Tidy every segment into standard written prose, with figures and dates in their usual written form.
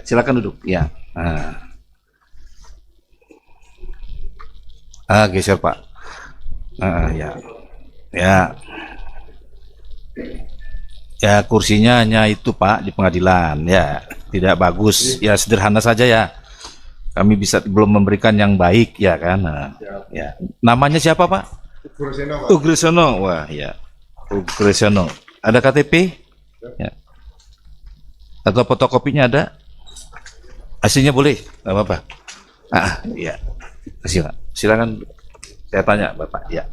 silakan duduk. Ya. Geser Pak. Ya. Ya. Ya, kursinya hanya itu Pak di pengadilan. Ya, tidak bagus. Ya, sederhana saja ya. Kami belum memberikan yang baik ya kan. Ya. Namanya siapa Pak? Ugrisono. Wah, ya. Ugrisono. Ada KTP? Ya. Atau fotokopinya ada? Aslinya boleh, nggak apa-apa. Iya. Silakan. Saya tanya Bapak. Ya.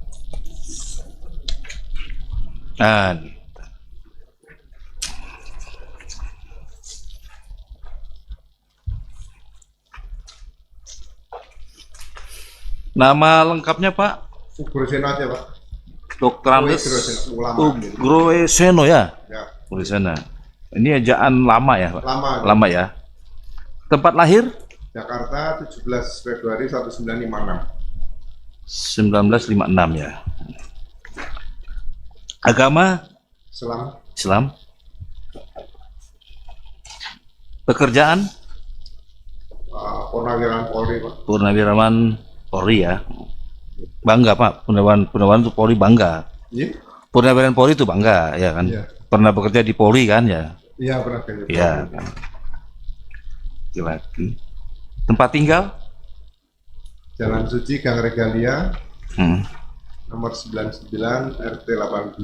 Nama lengkapnya Pak? Ugrisono aja Pak. Dr. Andes Ugrisono ya? Ya. Ugrisono. Ini ejaan lama ya Pak? Lama ya. Tempat lahir? Jakarta 17 Februari 1956. 1956 ya. Agama? Islam. Pekerjaan? Purnawirawan Polri Pak. Purnawirawan Polri ya. Bangga Pak, purnawirawan itu Polri bangga. Iya. Purnawirawan Polri itu bangga ya kan. Iya. Pernah bekerja di Polri kan ya. Iya pernah bekerja. Iya kan. Laki. Tempat tinggal? Jalan Suci Gang Regalia. Nomor 99 RT 18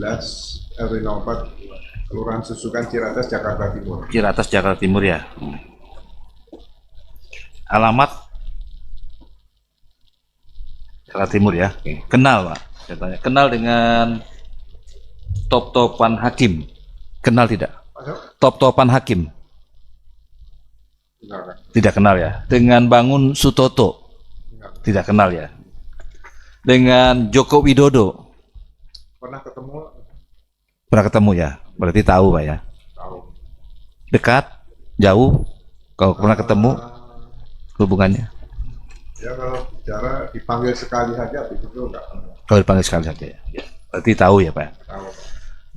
RW 04 Kelurahan Susukan Ciracas Jakarta Timur. Ciracas Jakarta Timur ya. Alamat Jakarta Timur ya. Oke. Kenal Pak. Saya tanya. Kenal dengan Top-Topan Hakim? Kenal tidak? Top-Topan Hakim? Tidak kenal ya. Dengan Bangun Sutoto? Tidak kenal ya. Dengan Joko Widodo? Pernah ketemu ya. Berarti tahu Pak ya. Tahu. Dekat? Jauh? Kalau pernah ketemu hubungannya? Ya kalau bicara dipanggil sekali saja itu enggak. Kalau dipanggil sekali saja ya. Berarti tahu ya Pak. Tahu.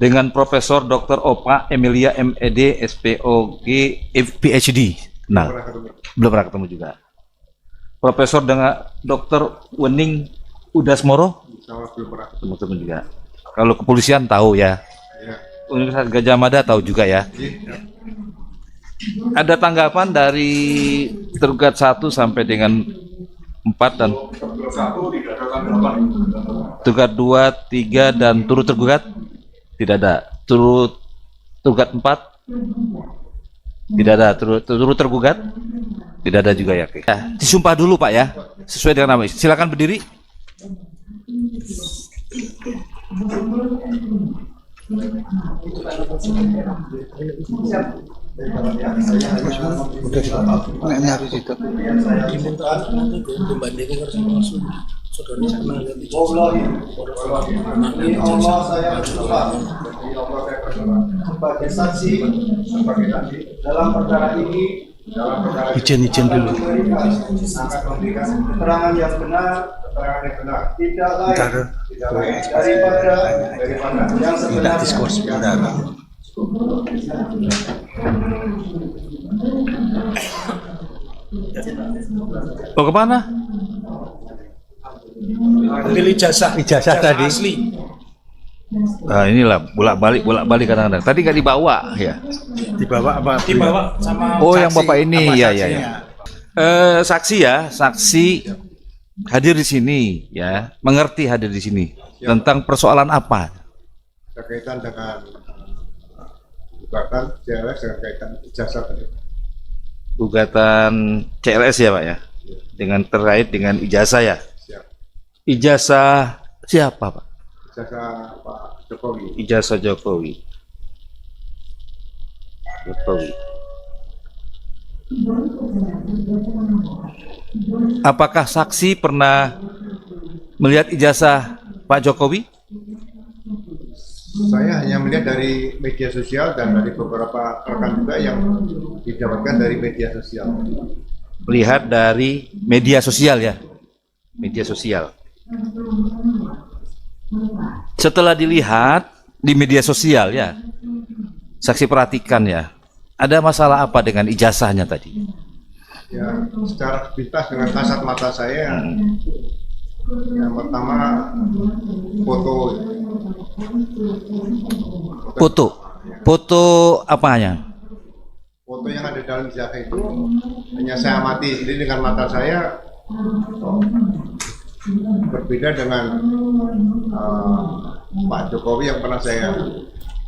Dengan Profesor Dr. Opa Emilia MED SPOG PhD? Nah, belum pernah ketemu juga. Profesor dengan Dr. Wening Udasmoro? Belum pernah ketemu juga. Kalau kepolisian tahu ya. Ya. Universitas Gajah Mada tahu juga ya. Ya. Ada tanggapan dari tergugat 1 sampai dengan 4 dan tergugat 2, 3 dan turut tergugat? Tidak ada. Turut tergugat 4? Tidak ada. Turut tergugat? Tidak ada juga ya. Ya, disumpah dulu Pak ya, sesuai dengan nama. Silakan berdiri. Sebagai saksi dalam perkara ini Izin dulu. Keterangan yang benar, tidak lain daripada yang sebenarnya. Diskurs benar. Mau kemana? Ambil ijazah tadi. Asli. Nah, inilah bolak-balik kadang-kadang. Tadi nggak dibawa ya? Dibawa apa? Dibawa sama. Oh, yang Bapak ini ya. Saksi ya, saksi hadir di sini ya, mengerti hadir di sini. Tentang persoalan apa? Berkaitan dengan gugatan CLS dengan kaitan ijazah tadi. Gugatan CLS ya Pak ya? Dengan terkait dengan ijazah ya? Siap. Ijazah siapa Pak? Ijazah Pak Jokowi. Ijazah Jokowi. Apakah saksi pernah melihat ijazah Pak Jokowi? Saya hanya melihat dari media sosial dan dari beberapa rekan juga yang didapatkan dari media sosial. Melihat dari media sosial ya? Media sosial. Setelah dilihat di media sosial ya, saksi perhatikan ya, ada masalah apa dengan ijazahnya tadi? Ya, secara sepintas dengan kasat mata saya, yang pertama foto. Foto, foto apanya? Foto yang ada dalam ijazah itu hanya saya amati sendiri dengan mata saya, berbeda dengan Pak Jokowi yang pernah saya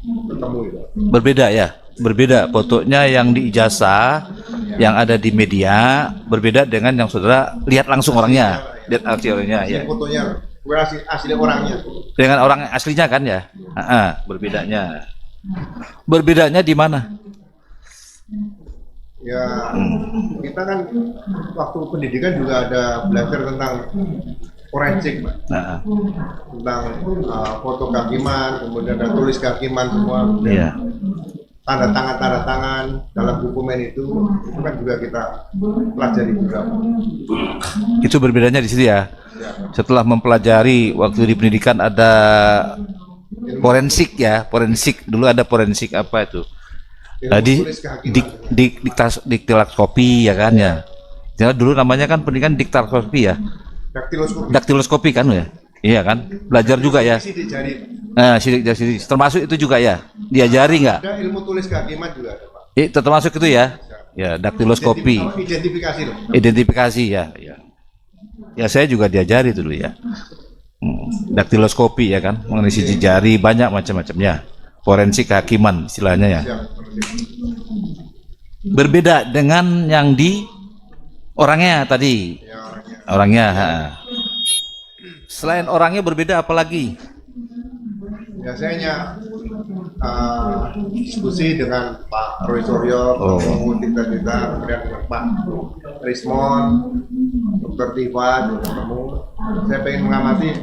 ketemu itu. Berbeda ya, berbeda fotonya yang di ijazah, yang ada di media, berbeda dengan yang saudara lihat langsung orangnya, lihat orangnya ya. Fotonya bukan asli orangnya. Dengan orang aslinya kan ya, berbedanya. Berbedanya di mana? Ya, kita kan waktu pendidikan juga ada belajar tentang forensik, Pak. Nah, Tentang foto kehakiman, kemudian ada tulis kehakiman semua. iya. Tanda tangan dalam dokumen itu kan juga kita pelajari juga. Itu berbedanya di situ ya. Setelah mempelajari waktu di pendidikan ada forensik ya, forensik dulu ada forensik apa itu? Tadi Tulis kehakiman. diktiloskopi ya kan ya. Jadi dulu namanya kan pendidikan diktiloskopi ya. Daktiloskopi. Daktiloskopi kan ya. Iya kan? Belajar juga ya. Isi di jari. Nah, sidik jari termasuk itu juga ya. Diajari nggak? Ada ilmu tulis kehakiman juga ada, Pak. Termasuk itu ya. Ya, daktiloskopi. Identifikasi loh. Identifikasi ya. Ya saya juga diajari dulu ya. Daktiloskopi ya kan, mengenai sidik jari banyak macam-macamnya. Forensik kehakiman istilahnya ya. Siap. Berbeda dengan yang di orangnya tadi. Ya, orangnya. Orangnya. Selain orangnya berbeda apalagi? Biasanya diskusi dengan Pak Roy Suryo, kita kemudian dengan Pak Rismon, Dr. Tifa, ketemu. Saya pengen mengamati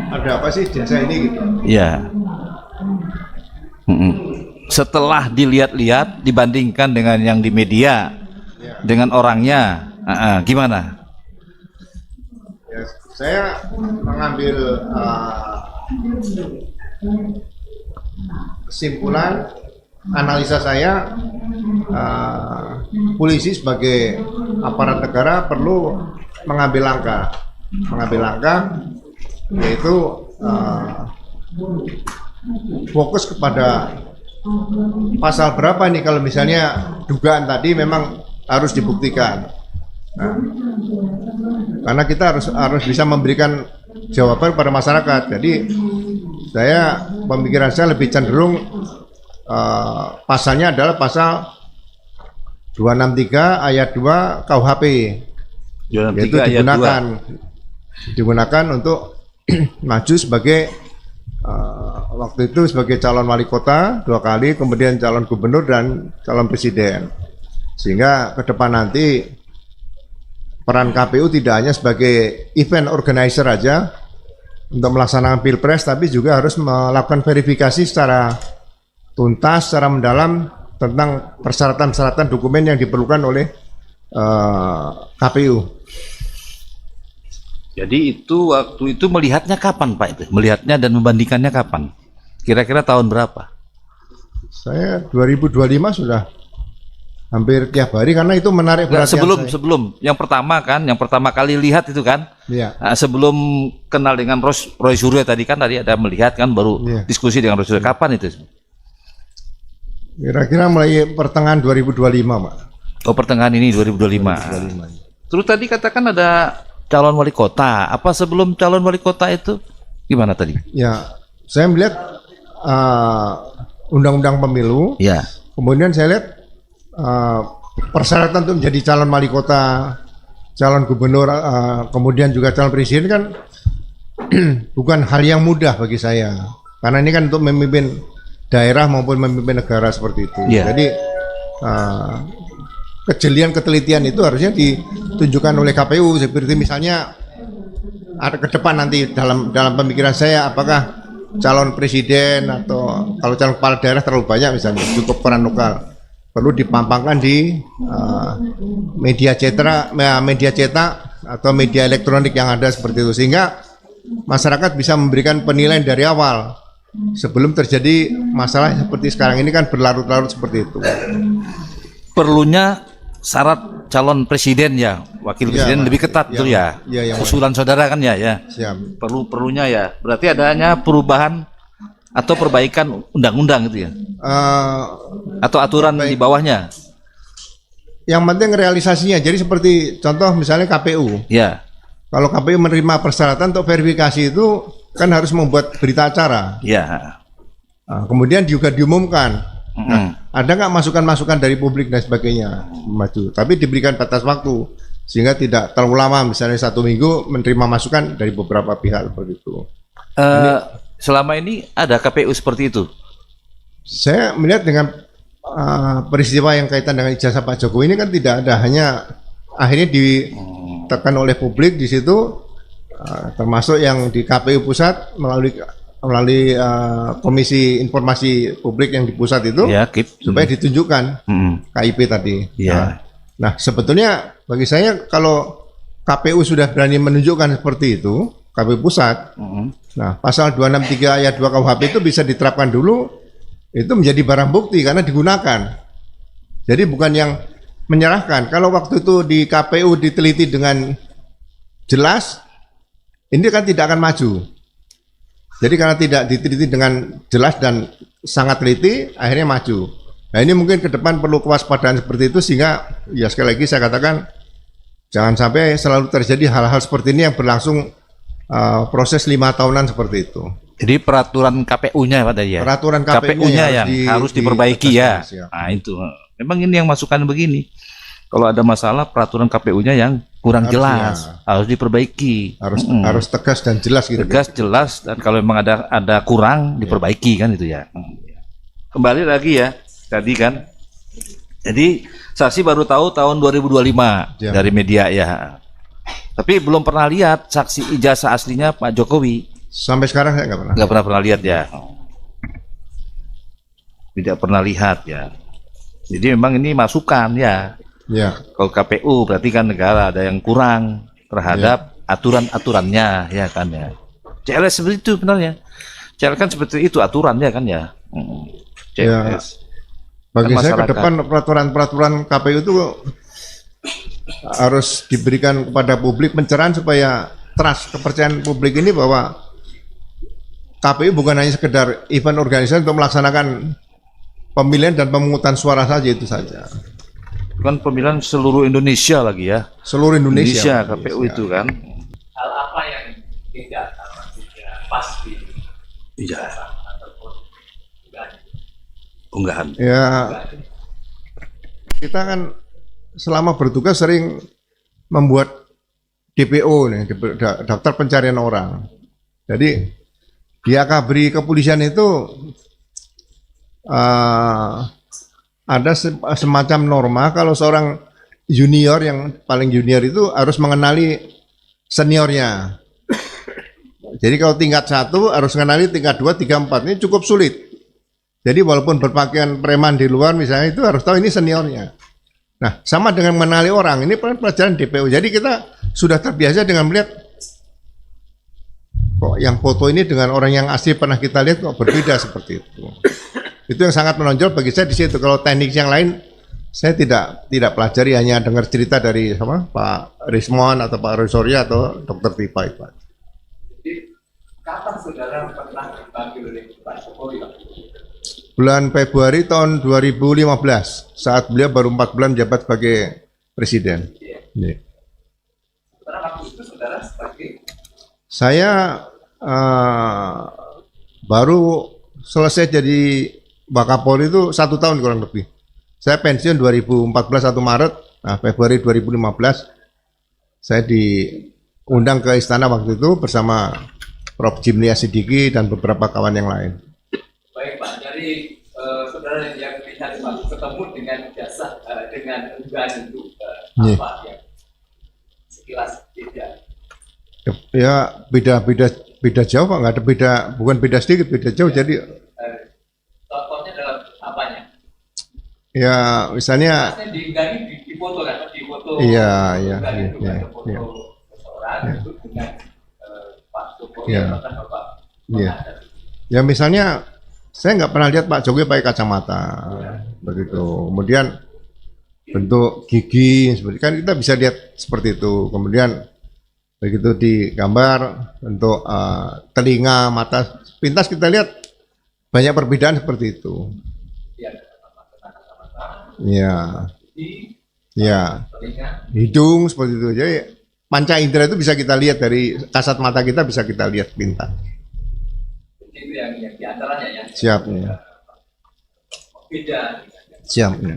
ada apa sih jasa ini gitu. Ya. Setelah dilihat-lihat dibandingkan dengan yang di media, dengan orangnya, gimana? Ya, saya mengambil kesimpulan analisa saya, polisi sebagai aparat negara perlu mengambil langkah yaitu fokus kepada pasal berapa nih kalau misalnya dugaan tadi memang harus dibuktikan. Nah, karena kita harus bisa memberikan jawaban pada masyarakat. Jadi pemikiran saya lebih cenderung pasalnya adalah pasal 263 ayat 2 KUHP, yaitu digunakan untuk maju sebagai waktu itu sebagai calon wali kota 2 kali, kemudian calon gubernur dan calon presiden. Sehingga ke depan nanti peran KPU tidak hanya sebagai event organizer aja untuk melaksanakan pilpres, tapi juga harus melakukan verifikasi secara tuntas, secara mendalam tentang persyaratan-persyaratan dokumen yang diperlukan oleh KPU. Jadi itu waktu itu melihatnya kapan Pak itu? Melihatnya dan membandingkannya kapan? Kira-kira tahun berapa? Saya 2025 sudah hampir tiap hari karena itu menarik perhatian sebelum yang pertama kali lihat itu kan? Iya. Nah, sebelum kenal dengan Roy Suryo tadi ada melihat kan baru diskusi dengan Roy Suryo. Kapan itu? Kira-kira mulai pertengahan 2025, Pak. Oh, pertengahan ini 2025. Terus tadi katakan ada calon wali kota. Apa sebelum calon wali kota itu gimana tadi? Ya, saya melihat undang-undang pemilu. Ya. Kemudian saya lihat persyaratan untuk menjadi calon wali kota, calon gubernur, kemudian juga calon presiden kan bukan hal yang mudah bagi saya. Karena ini kan untuk memimpin daerah maupun memimpin negara seperti itu. Yeah. Jadi kejelian ketelitian itu harusnya ditunjukkan oleh KPU. Seperti misalnya ada ke depan nanti dalam pemikiran saya, apakah calon presiden atau kalau calon kepala daerah terlalu banyak misalnya, cukup peran lokal, perlu dipampangkan di media cetak atau media elektronik yang ada seperti itu, sehingga masyarakat bisa memberikan penilaian dari awal sebelum terjadi masalah seperti sekarang ini kan berlarut-larut seperti itu. Perlunya syarat calon presiden ya, wakil Iya, presiden Pak. lebih ketat Iya, tuh ya. iya, yang Usulan saudara kan ya, ya. Siap. Perlunya ya. Berarti adanya perubahan atau perbaikan undang-undang gitu ya, Eh, atau aturan di bawahnya. yang penting realisasinya. Jadi seperti contoh misalnya KPU. Ya, Kalau KPU menerima persyaratan untuk verifikasi itu kan harus membuat berita acara. ya. Nah, kemudian juga diumumkan. Mm-mm. Ada nggak masukan-masukan dari publik dan sebagainya maju. Tapi diberikan batas waktu sehingga tidak terlalu lama. Misalnya 1 minggu menerima masukan dari beberapa pihak seperti itu. Selama ini ada KPU seperti itu. Saya melihat dengan peristiwa yang kaitan dengan ijazah Pak Jokowi ini kan tidak ada, hanya akhirnya ditekan oleh publik di situ, termasuk yang di KPU pusat melalui Komisi Informasi Publik yang di pusat itu, Ya, KIP. supaya ditunjukkan Mm-mm. KIP tadi. Ya. Nah, sebetulnya bagi saya kalau KPU sudah berani menunjukkan seperti itu, KPU pusat, Mm-mm. nah pasal 263 ayat 2 KUHP itu bisa diterapkan dulu, itu menjadi barang bukti karena digunakan. Jadi bukan yang menyerahkan. Kalau waktu itu di KPU diteliti dengan jelas, ini kan tidak akan maju. Jadi karena tidak diteliti dengan jelas dan sangat teliti, akhirnya maju. Nah ini mungkin ke depan perlu kewaspadaan seperti itu, sehingga ya sekali lagi saya katakan jangan sampai selalu terjadi hal-hal seperti ini yang berlangsung proses 5 tahunan seperti itu. Jadi peraturan KPU-nya Pak tadi ya. Peraturan KPU-nya yang harus diperbaiki ya. siap. Nah itu. Memang ini yang masukan begini. Kalau ada masalah peraturan KPU-nya yang kurang Harus, jelas, ya. harus diperbaiki. Harus tegas dan jelas gitu. Tegas, jelas, dan kalau memang ada kurang diperbaiki kan itu ya. Kembali lagi ya tadi kan. Jadi saksi baru tahu tahun 2025 Ya. dari media ya. Tapi belum pernah lihat saksi ijazah aslinya Pak Jokowi. Sampai sekarang saya nggak pernah. Nggak pernah lihat ya. Tidak pernah lihat ya. Jadi memang ini masukan ya. Ya, Kalau KPU berarti kan negara ada yang kurang terhadap aturan-aturannya ya kan ya. CLS seperti itu benarnya. CLS kan seperti itu aturannya kan ya. Ya. CLS. bagi Kan saya ke masyarakat. depan peraturan-peraturan KPU itu harus diberikan kepada publik pencerahan supaya trust, kepercayaan publik ini bahwa KPU bukan hanya sekedar event organisasi untuk melaksanakan pemilihan dan pemungutan suara saja, itu saja. Kan pemilihan seluruh Indonesia lagi ya. Seluruh Indonesia. KPU itu kan. Hal apa yang tidak pas di Iya. ataupun Unggahan. Ya, kita kan selama bertugas sering membuat DPO nih, daftar pencarian orang. Jadi di akabri kepolisian itu ada semacam norma kalau seorang junior yang paling junior itu harus mengenali seniornya. Jadi kalau tingkat 1 harus mengenali tingkat 2, 3, 4. Ini cukup sulit. Jadi walaupun berpakaian preman di luar misalnya itu harus tahu ini seniornya. Nah, sama dengan mengenali orang, ini pelajaran DPO. Jadi kita sudah terbiasa dengan melihat kok yang foto ini dengan orang yang asli pernah kita lihat kok berbeda seperti itu. Itu yang sangat menonjol bagi saya di situ. Kalau teknik yang lain saya tidak pelajari, hanya dengar cerita dari Pak Rismon atau Pak Rosoria atau Dr. Tipa itu. Jadi kapan saudara pernah dipanggil oleh Pak Jokowi, Pak? Bulan Februari tahun 2015 saat beliau baru 4 bulan menjabat sebagai presiden. Ini. Karena waktu itu saudara sebagai Saya baru selesai jadi Wakapolri itu 1 tahun kurang lebih. Saya pensiun 2014 1 Maret, nah Februari 2015 saya diundang ke istana waktu itu bersama Prof. Jimli Asidiki dan beberapa kawan yang lain. baik Pak, dari saudara yang lihat waktu ketemu dengan jasa dengan unggahan itu Iya. apa yang sekilas tidak Ya beda jauh Pak, nggak ada beda, bukan beda sedikit, beda jauh. Jadi contohnya dalam apanya? ya misalnya Maksudnya diunggahi di foto kan, di foto. Iya, unggahan itu iya, ada foto iya. seseorang itu dengan Pak Jokowi Iya. bahkan Bapak Iya. menghadap. Ya misalnya saya nggak pernah lihat Pak Jokowi pakai kacamata begitu. Kemudian bentuk gigi seperti kan kita bisa lihat seperti itu. Kemudian begitu digambar bentuk telinga, mata, pintas kita lihat banyak perbedaan seperti itu. Ya, ya, hidung seperti itu. Jadi panca indera itu bisa kita lihat dari kasat mata kita, bisa kita lihat pintas. Itu yang diantaranya ya. Siap ya. Beda. Siap ya.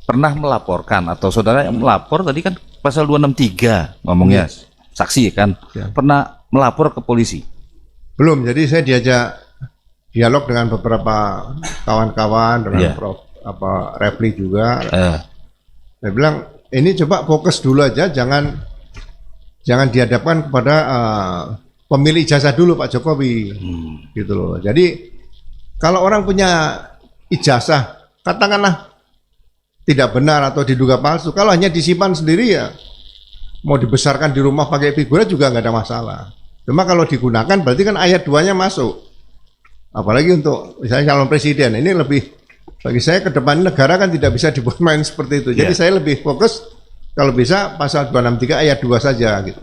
Pernah melaporkan atau saudara yang melapor tadi kan pasal 263 ngomongnya saksi kan, Ya. pernah melapor ke polisi? Belum, jadi saya diajak dialog dengan beberapa kawan-kawan dengan Ya. Prof Refli juga. Eh, Saya bilang ini coba fokus dulu aja, jangan dihadapkan kepada pemilik ijazah dulu Pak Jokowi, gitu loh. Jadi kalau orang punya ijazah, katakanlah tidak benar atau diduga palsu, kalau hanya disimpan sendiri ya mau dibesarkan di rumah pakai figuran juga nggak ada masalah. Cuma kalau digunakan berarti kan ayat 2-nya masuk. Apalagi untuk misalnya calon presiden, ini lebih bagi saya ke depan negara kan tidak bisa dibuat main seperti itu. Jadi Yeah. saya lebih fokus kalau bisa pasal 263 ayat 2 saja gitu.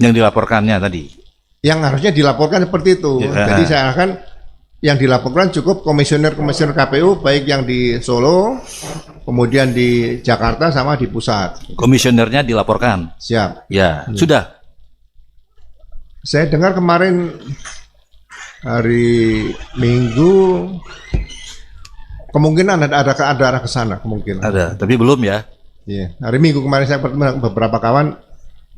yang dilaporkannya tadi. Yang harusnya dilaporkan seperti itu. Yeah. Jadi saya akan yang dilaporkan cukup komisioner-komisioner KPU baik yang di Solo, kemudian di Jakarta sama di pusat. Komisionernya dilaporkan. Siap. Ya, sudah. Saya dengar kemarin hari Minggu kemungkinan ada arah ke sana kemungkinan. Ada, tapi belum ya. Iya. Hari Minggu kemarin saya bertemu beberapa kawan,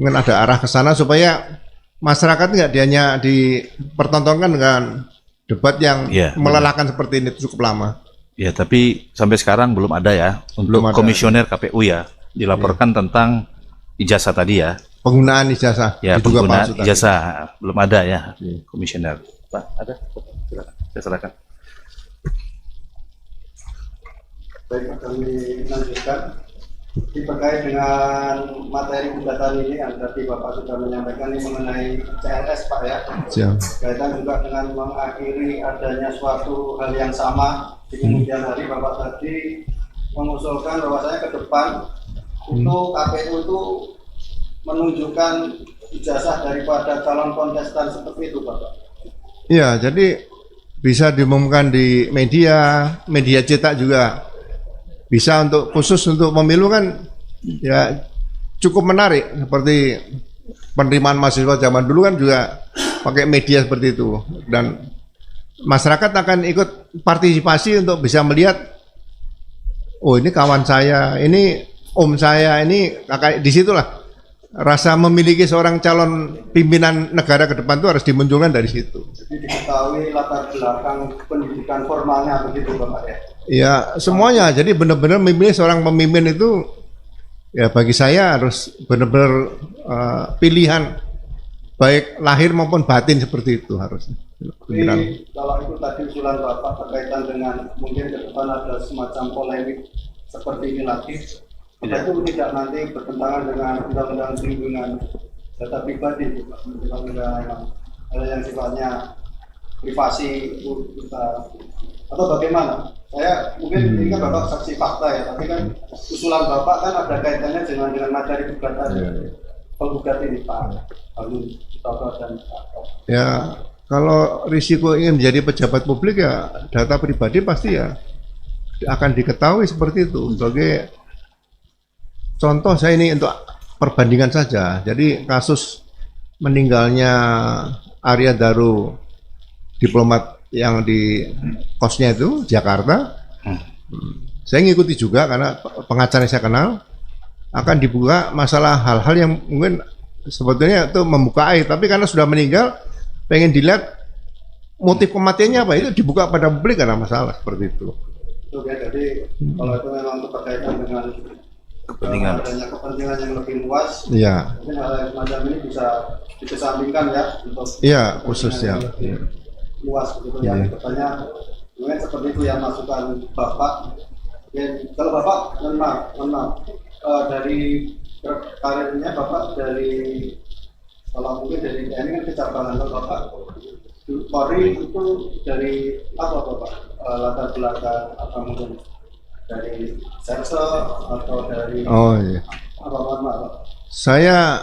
mungkin ada arah ke sana supaya masyarakat nggak hanya dipertontonkan dengan debat yang Iya, melelahkan seperti ini cukup lama. Ya, tapi sampai sekarang belum ada ya untuk Belum ada. komisioner KPU ya dilaporkan tentang ijazah tadi ya. Penggunaan ijazah Ya, diduga penggunaan palsu tadi. ijazah belum ada ya, Iya. komisioner. Pak, ada? Silakan. Saya serahkan. Baik, kami lanjutkan. Terkait dengan materi gugatan ini yang tadi Bapak sudah menyampaikan ini mengenai CLS Pak ya. Siap. Kaitan juga dengan mengakhiri adanya suatu hal yang sama di kemudian hari Bapak tadi mengusulkan bahwasanya ke depan untuk KPU itu menunjukkan ijazah daripada calon kontestan seperti itu Bapak. Iya, jadi bisa diumumkan di media cetak juga. Bisa untuk khusus untuk pemilu kan ya cukup menarik, seperti penerimaan mahasiswa zaman dulu kan juga pakai media seperti itu, dan masyarakat akan ikut partisipasi untuk bisa melihat, oh ini kawan saya, ini om saya, ini kakak. Disitulah rasa memiliki seorang calon pimpinan negara ke depan itu harus dimunculkan dari situ. Jadi diketahui latar belakang pendidikan formalnya begitu Bapak ya. Ya semuanya, jadi benar-benar memilih seorang pemimpin itu ya bagi saya harus benar-benar pilihan baik lahir maupun batin seperti itu harus. Jadi kalau itu tadi usulan Bapak berkaitan dengan mungkin ke depan ada semacam polemik seperti ini lagi, maka itu tidak nanti bertentangan dengan undang-undang perlindungan data pribadi, undang-undang yang sifatnya privasi itu kita, atau bagaimana? Saya mungkin ini kan Bapak saksi fakta ya, tapi kan usulan Bapak kan ada kaitannya dengan materi gugatan penggugat ini Pak Harun Toto dan Pak. Ya kalau risiko ingin menjadi pejabat publik ya data pribadi pasti ya akan diketahui seperti itu. Sebagai contoh saya ini untuk perbandingan saja. Jadi kasus meninggalnya Arya Daru, diplomat yang di kosnya itu Jakarta, saya ngikuti juga karena pengacara saya kenal, akan dibuka masalah hal-hal yang mungkin sebetulnya itu membuka air, tapi karena sudah meninggal pengen dilihat motif kematiannya apa, itu dibuka pada publik karena masalah seperti itu. Oke, jadi kalau itu memang itu berkaitan dengan Kepentingan. adanya kepentingan yang lebih luas, Iya, mungkin hal yang semacam ini bisa dikesampingkan ya untuk iya khusus ya. kepentingan luas begitu Iya. ya. Katanya mungkin seperti itu yang masukan Bapak. Ya, kalau Bapak mohon maaf, dari karirnya Bapak dari kalau mungkin dari TNI kan kecabangan, kalau Bapak Polri itu dari apa Pak? Latar belakang apa mungkin dari Serse atau dari Oh iya. apa Pak? Saya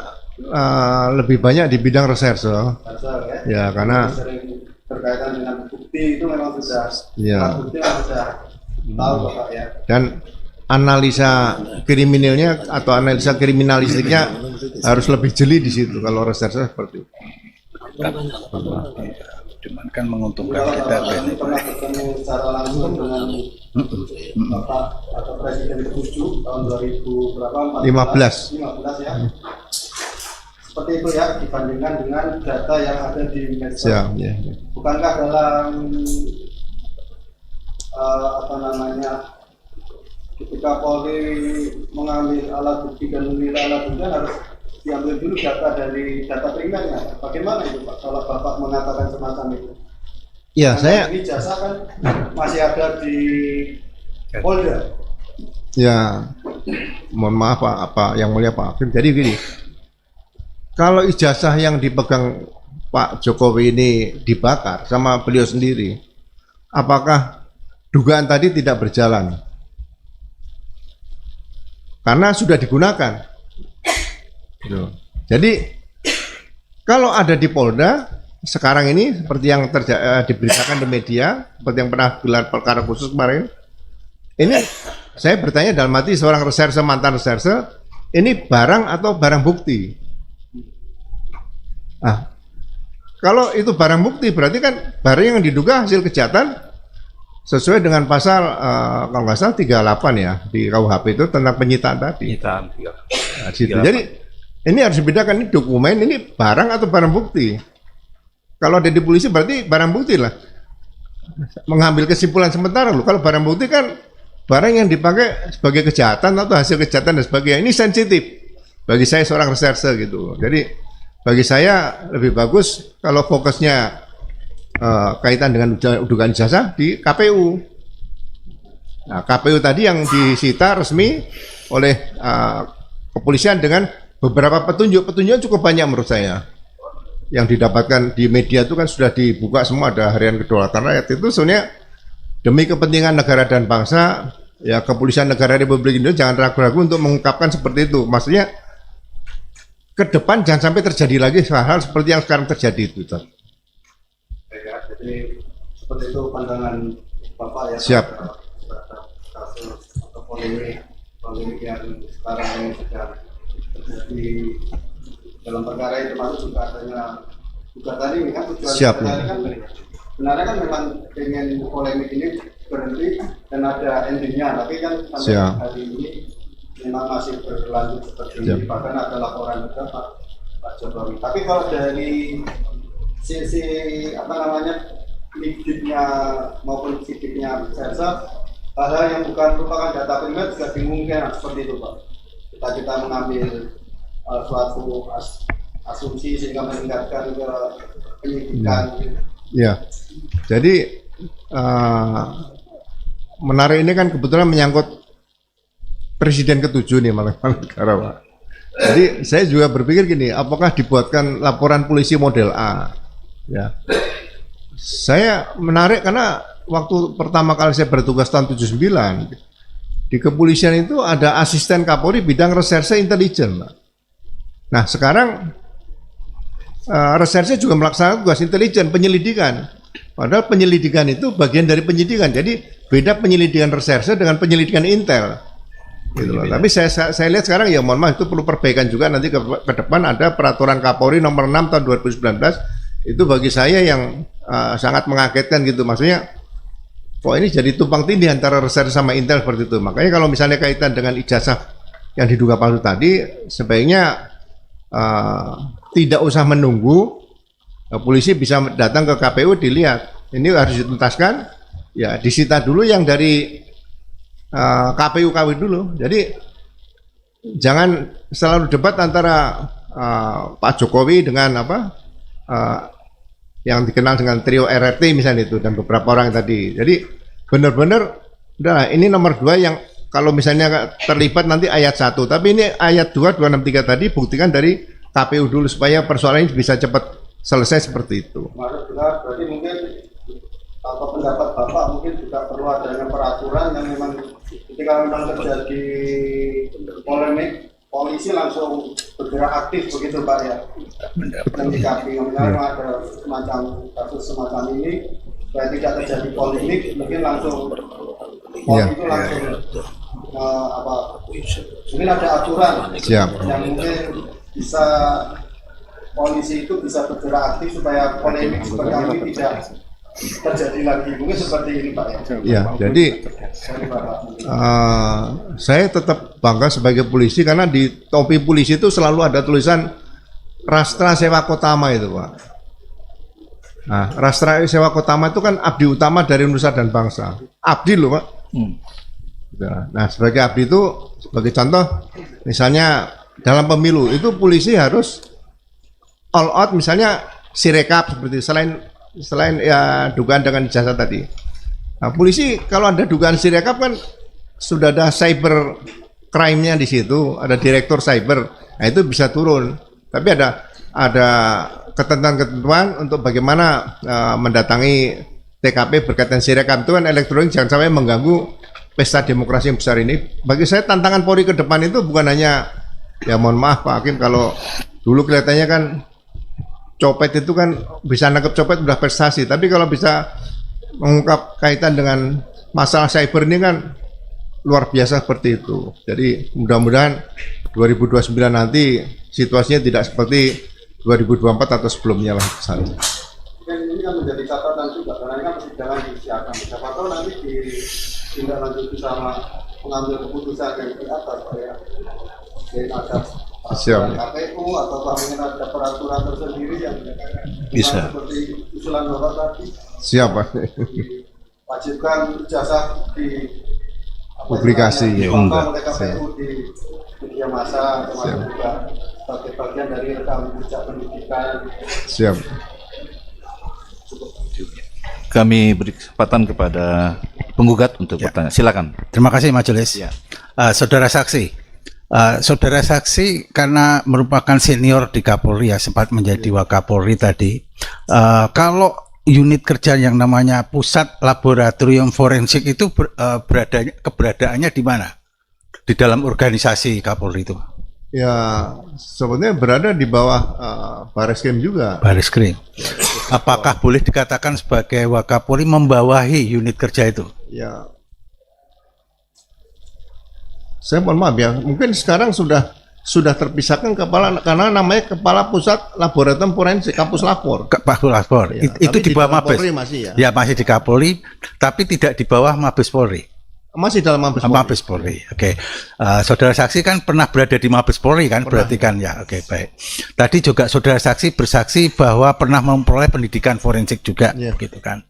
lebih banyak di bidang reserse. Serse Ya, karena sering berkaitan dengan bukti itu memang sudah Ya. bukti memang sudah tahu Bapak ya. dan analisa kriminalnya atau analisa kriminalistiknya harus lebih jeli di situ kalau reserse seperti itu. Cuman kan menguntungkan Kalau kita Bapak benefit. pernah bertemu secara langsung dengan Bapak atau Presiden ke-7 tahun 2000 berapa? 15 ya. Seperti itu ya dibandingkan dengan data yang ada di medsos. Ya, ya. Bukankah dalam apa namanya ketika Polri mengambil alat bukti dan menilai alat bukti harus diambil dulu data dari data primernya. Bagaimana itu Pak kalau Bapak mengatakan semacam itu? Ya, Karena saya ini jasa kan masih ada di Polda. ya mohon maaf Pak, apa yang mulia Pak Hakim. Jadi gini, kalau ijazah yang dipegang Pak Jokowi ini dibakar sama beliau sendiri, apakah dugaan tadi tidak berjalan? Karena sudah digunakan. Gitu. Jadi kalau ada di Polda sekarang ini seperti yang diberitakan di media, seperti yang pernah gelar perkara khusus kemarin, ini saya bertanya dalam hati seorang reserse, mantan reserse, ini barang atau barang bukti? Ah, kalau itu barang bukti berarti kan barang yang diduga hasil kejahatan sesuai dengan pasal kalau nggak salah 38 ya di KUHP itu tentang penyitaan tadi. Penyitaan. Nah, gitu. Jadi ini harus dibedakan, ini dokumen, ini barang atau barang bukti. Kalau ada di polisi berarti barang bukti lah. Mengambil kesimpulan sementara loh. Kalau barang bukti kan barang yang dipakai sebagai kejahatan atau hasil kejahatan dan sebagainya. Ini sensitif bagi saya seorang reserse gitu. Jadi bagi saya lebih bagus kalau fokusnya kaitan dengan dugaan ijazah di KPU. Nah, KPU tadi yang disita resmi oleh kepolisian dengan beberapa petunjuk cukup banyak menurut saya. Yang didapatkan di media itu kan sudah dibuka semua, ada Harian Kedaulatan Rakyat. Itu sebenarnya demi kepentingan negara dan bangsa, ya kepolisian negara Republik Indonesia jangan ragu-ragu untuk mengungkapkan seperti itu. Maksudnya ke depan jangan sampai terjadi lagi hal-hal seperti yang sekarang terjadi itu. Jadi seperti itu pandangan Bapak ya. Siap. Kasus atau polemik yang sekarang ini sedang terjadi dalam perkara itu, termasuk juga adanya gugatan ini kan tujuan Siap, gugatan ya. kan sebenarnya kan memang pengen polemik ini berhenti dan ada endingnya, tapi kan sampai Siap. hari ini memang masih berlanjut seperti Siap. ini, bahkan ada laporan juga Pak Jokowi. Tapi kalau dari sisi apa namanya lidiknya maupun sidiknya Sersa, hal-hal yang bukan merupakan data primer juga dimungkinkan seperti itu Pak. Kita mengambil suatu asumsi sehingga meningkatkan ke penyidikan. Ya, jadi menarik ini kan kebetulan menyangkut Presiden ke-7 nih malah negara Pak. Jadi saya juga berpikir gini, apakah dibuatkan laporan polisi model A? Ya, saya menarik karena waktu pertama kali saya bertugas tahun 79 di kepolisian itu ada asisten Kapolri bidang reserse intelijen. Nah sekarang reserse juga melaksanakan tugas intelijen penyelidikan. Padahal penyelidikan itu bagian dari penyidikan. Jadi beda penyelidikan reserse dengan penyelidikan intel. Gitu loh. Tapi saya lihat sekarang ya mohon maaf itu perlu perbaikan juga nanti ke depan ada peraturan Kapolri nomor 6 tahun 2019 itu bagi saya yang sangat mengagetkan gitu. Maksudnya kok ini jadi tumpang tindih antara reserse sama intel seperti itu. Makanya kalau misalnya kaitan dengan ijazah yang diduga palsu tadi sebaiknya tidak usah menunggu polisi bisa datang ke KPU dilihat ini harus dituntaskan ya disita dulu yang dari KPU KW dulu. Jadi jangan selalu debat antara Pak Jokowi dengan yang dikenal dengan trio RRT misalnya itu dan beberapa orang tadi. Jadi benar-benar udah ini nomor 2 yang kalau misalnya terlibat nanti ayat 1, tapi ini ayat 2 263 tadi buktikan dari KPU dulu supaya persoalan ini bisa cepat selesai seperti itu. Maksud benar, berarti mungkin atau pendapat Bapak mungkin juga perlu adanya peraturan yang memang ketika memang terjadi polemik, polisi langsung bergerak aktif begitu Pak ya. Menyikapi misalnya ada semacam kasus semacam ini, supaya tidak terjadi polemik, mungkin langsung polisi itu langsung mungkin ada aturan Siap. yang mungkin bisa polisi itu bisa bergerak aktif supaya polemik seperti ini tidak terjadi lagi, mungkin seperti ini Pak ya. Ya, jadi saya tetap bangga sebagai polisi karena di topi polisi itu selalu ada tulisan Rastra Sewa Kotama itu Pak. Nah, Rastra Sewa Kotama itu kan abdi utama dari nusa dan bangsa. Abdi loh Pak. Nah, sebagai abdi itu, sebagai contoh, misalnya dalam pemilu itu polisi harus all out, misalnya sirekap seperti selain ya dugaan dengan ijazah tadi. Nah, polisi kalau ada dugaan sirekap kan sudah ada cyber crime-nya di situ, ada direktur cyber. Nah, itu bisa turun. Tapi ada ketentuan-ketentuan untuk bagaimana mendatangi TKP berkaitan sirekap itu kan elektronik, jangan sampai mengganggu pesta demokrasi yang besar ini. Bagi saya tantangan Polri ke depan itu bukan hanya, ya mohon maaf Pak Hakim, kalau dulu kelihatannya kan copet itu kan bisa nangkep copet udah prestasi, tapi kalau bisa mengungkap kaitan dengan masalah cyber ini kan luar biasa seperti itu. Jadi mudah-mudahan 2029 nanti situasinya tidak seperti 2024 atau sebelumnya lah saja. Dan ini kan menjadi catatan juga karena ini kan persidangan disiapkan. Siapa tahu nanti ditindaklanjuti sama pengambil keputusan yang di atas Pak ya. Jadi ada KPU atau mungkin ada peraturan tersendiri yang Bisa. seperti usulan Bapak tadi. Siapa? Wajibkan ijazah di Publikasi, ya, diunggah unggah. oleh KPU di media massa, termasuk juga sebagai bagian dari rekam jejak pendidikan. Siap. Kami beri kesempatan kepada penggugat untuk bertanya. Silakan. Terima kasih Majelis. Ya. Saudara saksi, saudara saksi karena merupakan senior di Kapolri ya, sempat menjadi Wakapolri tadi. Kalau unit kerja yang namanya Pusat Laboratorium Forensik itu keberadaannya di mana? Di dalam organisasi Kapolri itu? Ya, sebetulnya berada di bawah Bareskrim juga. Bareskrim. Apakah boleh dikatakan sebagai Wakapolri membawahi unit kerja itu? Ya, saya mohon maaf ya, mungkin sekarang sudah terpisahkan kepala, karena namanya Kepala Pusat Laboratorium Forensik, Kampus Lapor. Kampus Lapor. Ya, Itu tapi di bawah dalam Mabes. Polri masih ya. Ya masih di Kapolri, tapi tidak di bawah Mabes Polri. Masih dalam Mabes Polri. Mabes Polri. Oke. Saudara saksi kan pernah berada di Mabes Polri kan? Pernah. Berarti kan ya. Oke, baik. Tadi juga saudara saksi bersaksi bahwa pernah memperoleh pendidikan forensik juga, Ya. gitu kan.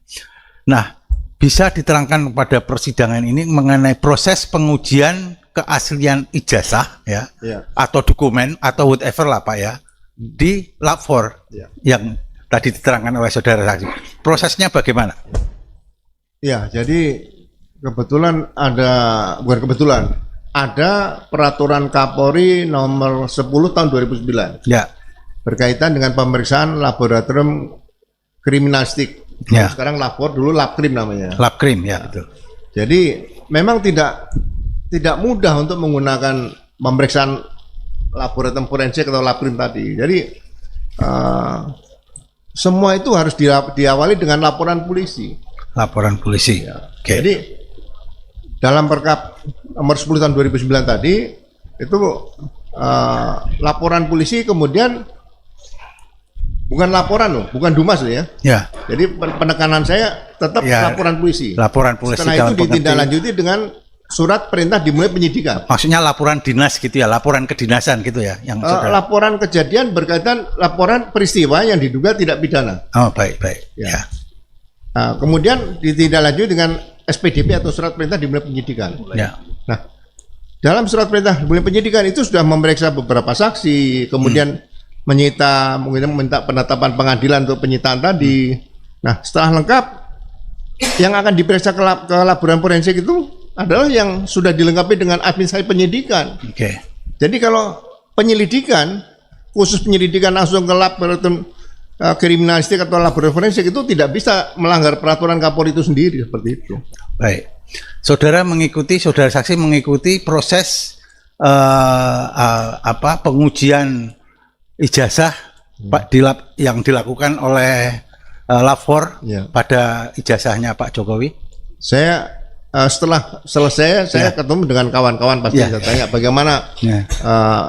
Nah, bisa diterangkan pada persidangan ini mengenai proses pengujian keaslian ijazah ya, Ya. atau dokumen atau whatever lah Pak ya, di Lab 4 Ya. yang tadi diterangkan oleh saudara saksi. Prosesnya bagaimana? Ya, jadi kebetulan ada peraturan Kapolri nomor 10 tahun 2009 Ya. berkaitan dengan pemeriksaan laboratorium kriminalistik. Ya. Sekarang Lapor, dulu Labkrim namanya. Labkrim ya, betul. Jadi memang tidak mudah untuk menggunakan pemeriksaan laboratorium forensik atau Labkrim tadi. Jadi semua itu harus diawali dengan laporan polisi. Laporan polisi. Oke. Jadi dalam Perkap nomor 10 tahun 2009 tadi itu laporan polisi, kemudian bukan laporan loh, bukan Dumas loh ya. Ya. Jadi penekanan saya tetap Ya, laporan polisi. laporan polisi Setelah dalam itu ditindaklanjuti dengan surat perintah dimulai penyidikan. Maksudnya laporan dinas gitu ya, laporan kedinasan gitu ya, yang saudara. Laporan kejadian berkaitan laporan peristiwa yang diduga tidak pidana. Oh, baik. Ya. Kemudian ditindaklanjuti dengan SPDP atau surat perintah dimulai penyidikan. Ya. Nah, dalam surat perintah dimulai penyidikan itu sudah memeriksa beberapa saksi, kemudian menyita, mungkin meminta penetapan pengadilan untuk penyitaan tadi. Nah, setelah lengkap, yang akan diperiksa ke laboratorium forensik itu adalah yang sudah dilengkapi dengan administrasi penyidikan. Oke. Jadi kalau penyelidikan, khusus penyelidikan langsung ke laboratorium kriminalistik atau laboratorium forensik itu tidak bisa melanggar peraturan Kapolri itu sendiri seperti itu. Baik, saudara saksi mengikuti proses pengujian ijazah yang dilakukan oleh lapor Ya. pada ijazahnya Pak Jokowi. Saya setelah selesai saya ketemu dengan kawan-kawan pasti Ya. saya tanya bagaimana Ya.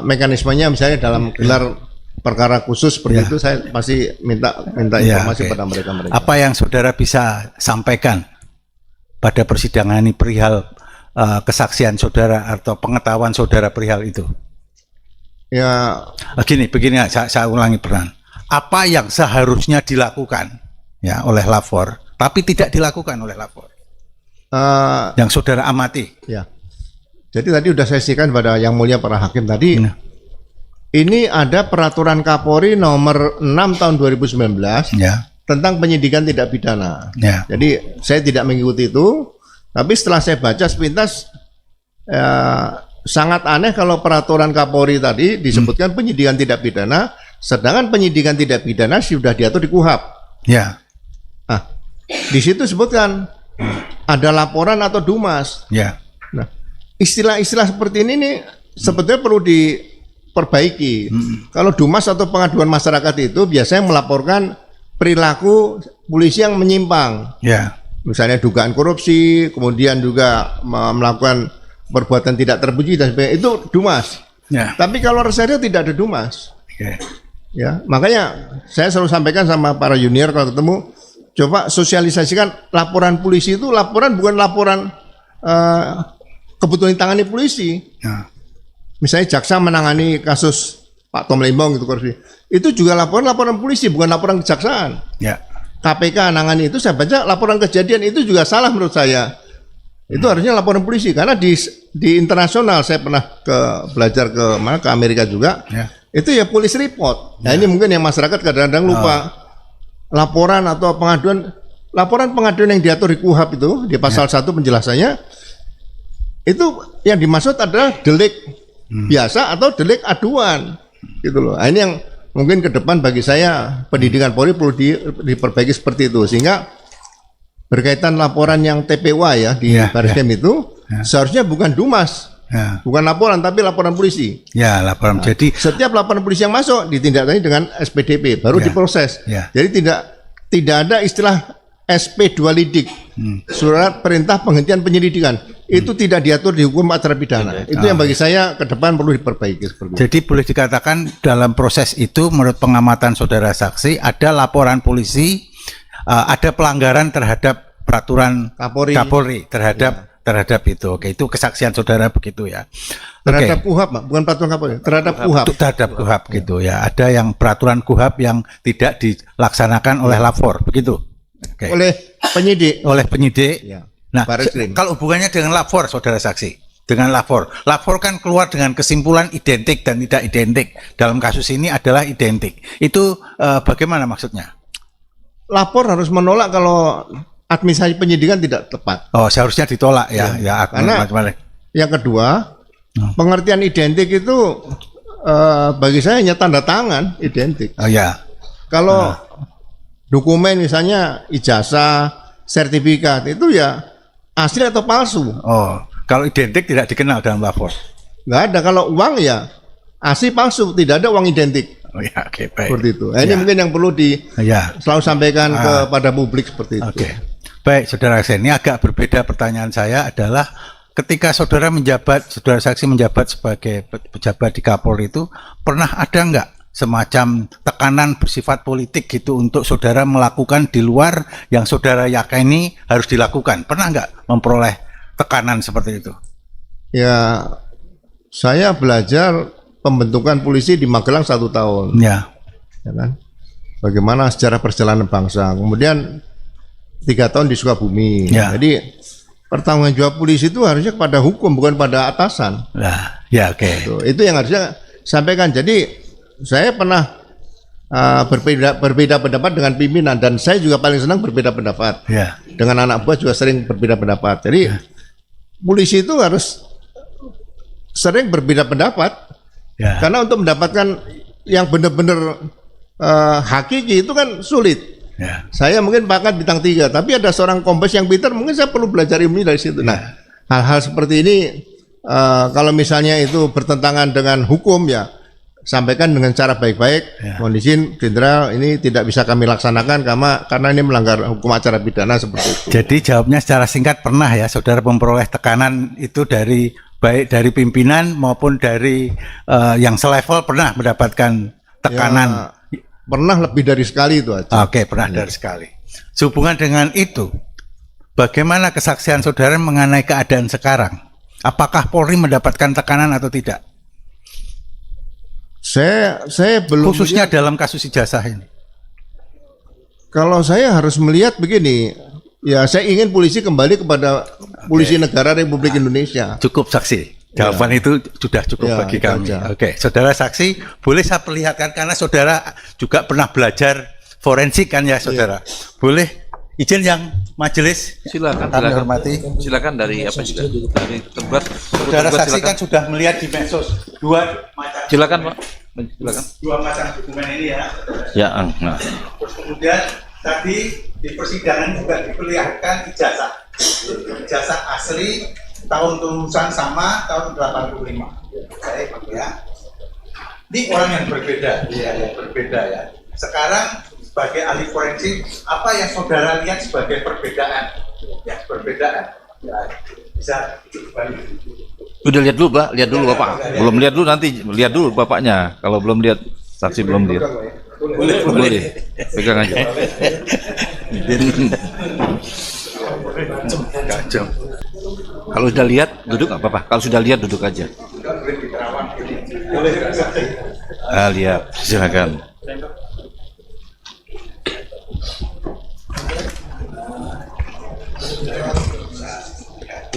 mekanismenya misalnya dalam gelar perkara khusus seperti Ya. itu saya pasti minta Ya, informasi oke. pada mereka. Apa yang saudara bisa sampaikan pada persidangan ini perihal kesaksian saudara atau pengetahuan saudara perihal itu? Ya, Begini, saya ulangi peran. Apa yang seharusnya dilakukan ya oleh lapor, tapi tidak dilakukan oleh lapor, yang saudara amati? ya. Jadi tadi sudah saya sampaikan pada yang mulia para hakim tadi. Nah. Ini ada peraturan Kapolri nomor 6 tahun 2019 Ya, tentang penyidikan tidak pidana. ya, Jadi saya tidak mengikuti itu, tapi setelah saya baca sepintas sangat aneh kalau peraturan Kapolri tadi disebutkan penyidikan tidak pidana, sedangkan penyidikan tidak pidana sudah diatur di KUHP. ya, Nah, di situ sebutkan ada laporan atau dumas. ya, Nah, istilah-istilah seperti ini nih sebetulnya perlu diperbaiki. Kalau dumas atau pengaduan masyarakat itu biasanya melaporkan perilaku polisi yang menyimpang. ya, Misalnya dugaan korupsi, kemudian juga melakukan perbuatan tidak terpuji dan sebagainya, itu dumas. ya. Tapi kalau reserse tidak ada dumas. Oke. Ya, makanya saya selalu sampaikan sama para junior kalau ketemu, coba sosialisasikan laporan polisi itu bukan laporan kebutuhan tangani polisi. Ya. Misalnya jaksa menangani kasus Pak Tom Lembong itu korupsi. Itu juga laporan polisi, bukan laporan kejaksaan. Ya. KPK nangani itu saya baca laporan kejadian itu juga salah menurut saya. Itu harusnya laporan polisi karena di internasional saya pernah belajar ke Amerika juga. Ya. Itu ya police report. Nah, ini mungkin yang masyarakat kadang-kadang lupa. Laporan atau laporan pengaduan yang diatur di KUHP itu di pasal 1 penjelasannya itu yang dimaksud adalah delik biasa atau delik aduan gitu loh. Nah, ini yang mungkin ke depan bagi saya pendidikan Polri perlu diperbaiki seperti itu sehingga berkaitan laporan yang TPWA ya di Baris Krim itu seharusnya bukan dumas, bukan laporan tapi laporan polisi. Ya, laporan. Jadi Setiap laporan polisi yang masuk ditindaklanjuti dengan SPDP baru diproses. Jadi tidak ada istilah SP2 lidik, surat perintah penghentian penyelidikan. Itu tidak diatur di hukum acara pidana. Itu yang bagi saya ke depan perlu diperbaiki seperti itu. Jadi boleh dikatakan dalam proses itu menurut pengamatan saudara saksi ada laporan polisi, ada pelanggaran terhadap peraturan Kapolri terhadap itu. Oke, itu kesaksian saudara begitu ya. Terhadap KUHP, Pak, bukan peraturan Kapolri, terhadap KUHP. Terhadap KUHP gitu ya. Ada yang peraturan KUHP yang tidak dilaksanakan oleh lapor begitu. Oke. Oleh penyidik. Ya. Nah, Baris Krim. kalau hubungannya dengan lapor, saudara saksi, dengan lapor kan keluar dengan kesimpulan identik dan tidak identik. Dalam kasus ini adalah identik. Itu bagaimana maksudnya? Lapor harus menolak kalau administrasi penyidikan tidak tepat. Oh, seharusnya ditolak ya. Karena yang kedua, pengertian identik itu bagi saya hanya tanda tangan identik. Oh ya. Kalau dokumen misalnya ijazah, sertifikat itu ya asli atau palsu. Oh, kalau identik tidak dikenal dalam lapor. Nggak ada. Kalau uang ya asli palsu, tidak ada uang identik. Oh ya, oke, baik. Seperti itu. Ini mungkin yang perlu selalu sampaikan kepada publik seperti itu. Oke. Baik, saudara saksi, ini agak berbeda pertanyaan saya adalah ketika saudara saksi menjabat sebagai pejabat di Kapolri itu pernah ada nggak semacam tekanan bersifat politik gitu untuk saudara melakukan di luar yang saudara yakini harus dilakukan? Pernah nggak memperoleh tekanan seperti itu? Ya, saya belajar pembentukan polisi di Magelang 1 tahun. Ya kan? Bagaimana sejarah perjalanan bangsa. Kemudian 3 tahun di Sukabumi. Jadi pertanggungjawab polisi itu harusnya kepada hukum bukan pada atasan. Nah, ya oke. Itu yang harusnya sampaikan. Jadi saya pernah berbeda pendapat dengan pimpinan dan saya juga paling senang berbeda pendapat. Dengan anak buah juga sering berbeda pendapat. Jadi polisi itu harus sering berbeda pendapat karena untuk mendapatkan yang benar-benar hakiki itu kan sulit. Ya. Saya mungkin pangkat bintang 3, tapi ada seorang kombes yang pintar, mungkin saya perlu belajar ilmu dari situ. Nah, hal-hal seperti ini kalau misalnya itu bertentangan dengan hukum ya sampaikan dengan cara baik-baik. Mohon izin jenderal, ini tidak bisa kami laksanakan karena ini melanggar hukum acara pidana seperti itu. Jadi jawabnya secara singkat, pernah ya saudara memperoleh tekanan itu dari baik dari pimpinan maupun dari yang selevel, pernah mendapatkan tekanan? Ya, pernah lebih dari sekali itu aja. Oke, pernah dari sekali. Sehubungan dengan itu, bagaimana kesaksian saudara mengenai keadaan sekarang? Apakah Polri mendapatkan tekanan atau tidak? Saya belum Khususnya melihat. dalam kasus ijazah ini. Kalau saya harus melihat begini, ya saya ingin polisi kembali kepada polisi negara Republik Indonesia. Cukup saksi. Jawaban itu sudah cukup Ya, bagi itu kami. aja. Oke, saudara saksi, boleh saya perlihatkan karena saudara juga pernah belajar forensik kan ya saudara. Boleh izin yang majelis Silakan, kami silakan. hormati. Silakan dari apa juga? Dari tergugat. Saudara Tergugat, saksi silakan. kan sudah melihat di medsos dua macam Silakan, Pak. Silakan. dua macam dokumen ini ya. Ya, nah. Terus kemudian tadi di persidangan juga diperlihatkan ijazah asli tahun lulusan sama tahun 85. Baik ya. Ini orang yang berbeda, yang berbeda ya. Sekarang sebagai ahli forensik, apa yang saudara lihat sebagai perbedaan? Ya, perbedaan. Ya, bisa kembali. Udah lihat dulu, Pak. Lihat dulu, Bapak. Belum lihat dulu, nanti lihat dulu bapaknya. Kalau belum lihat, saksi belum lihat. Boleh. Pegang aja. Kacau. Kalau sudah lihat, duduk nggak apa-apa. Kalau sudah lihat, duduk aja. Lihat, silakan.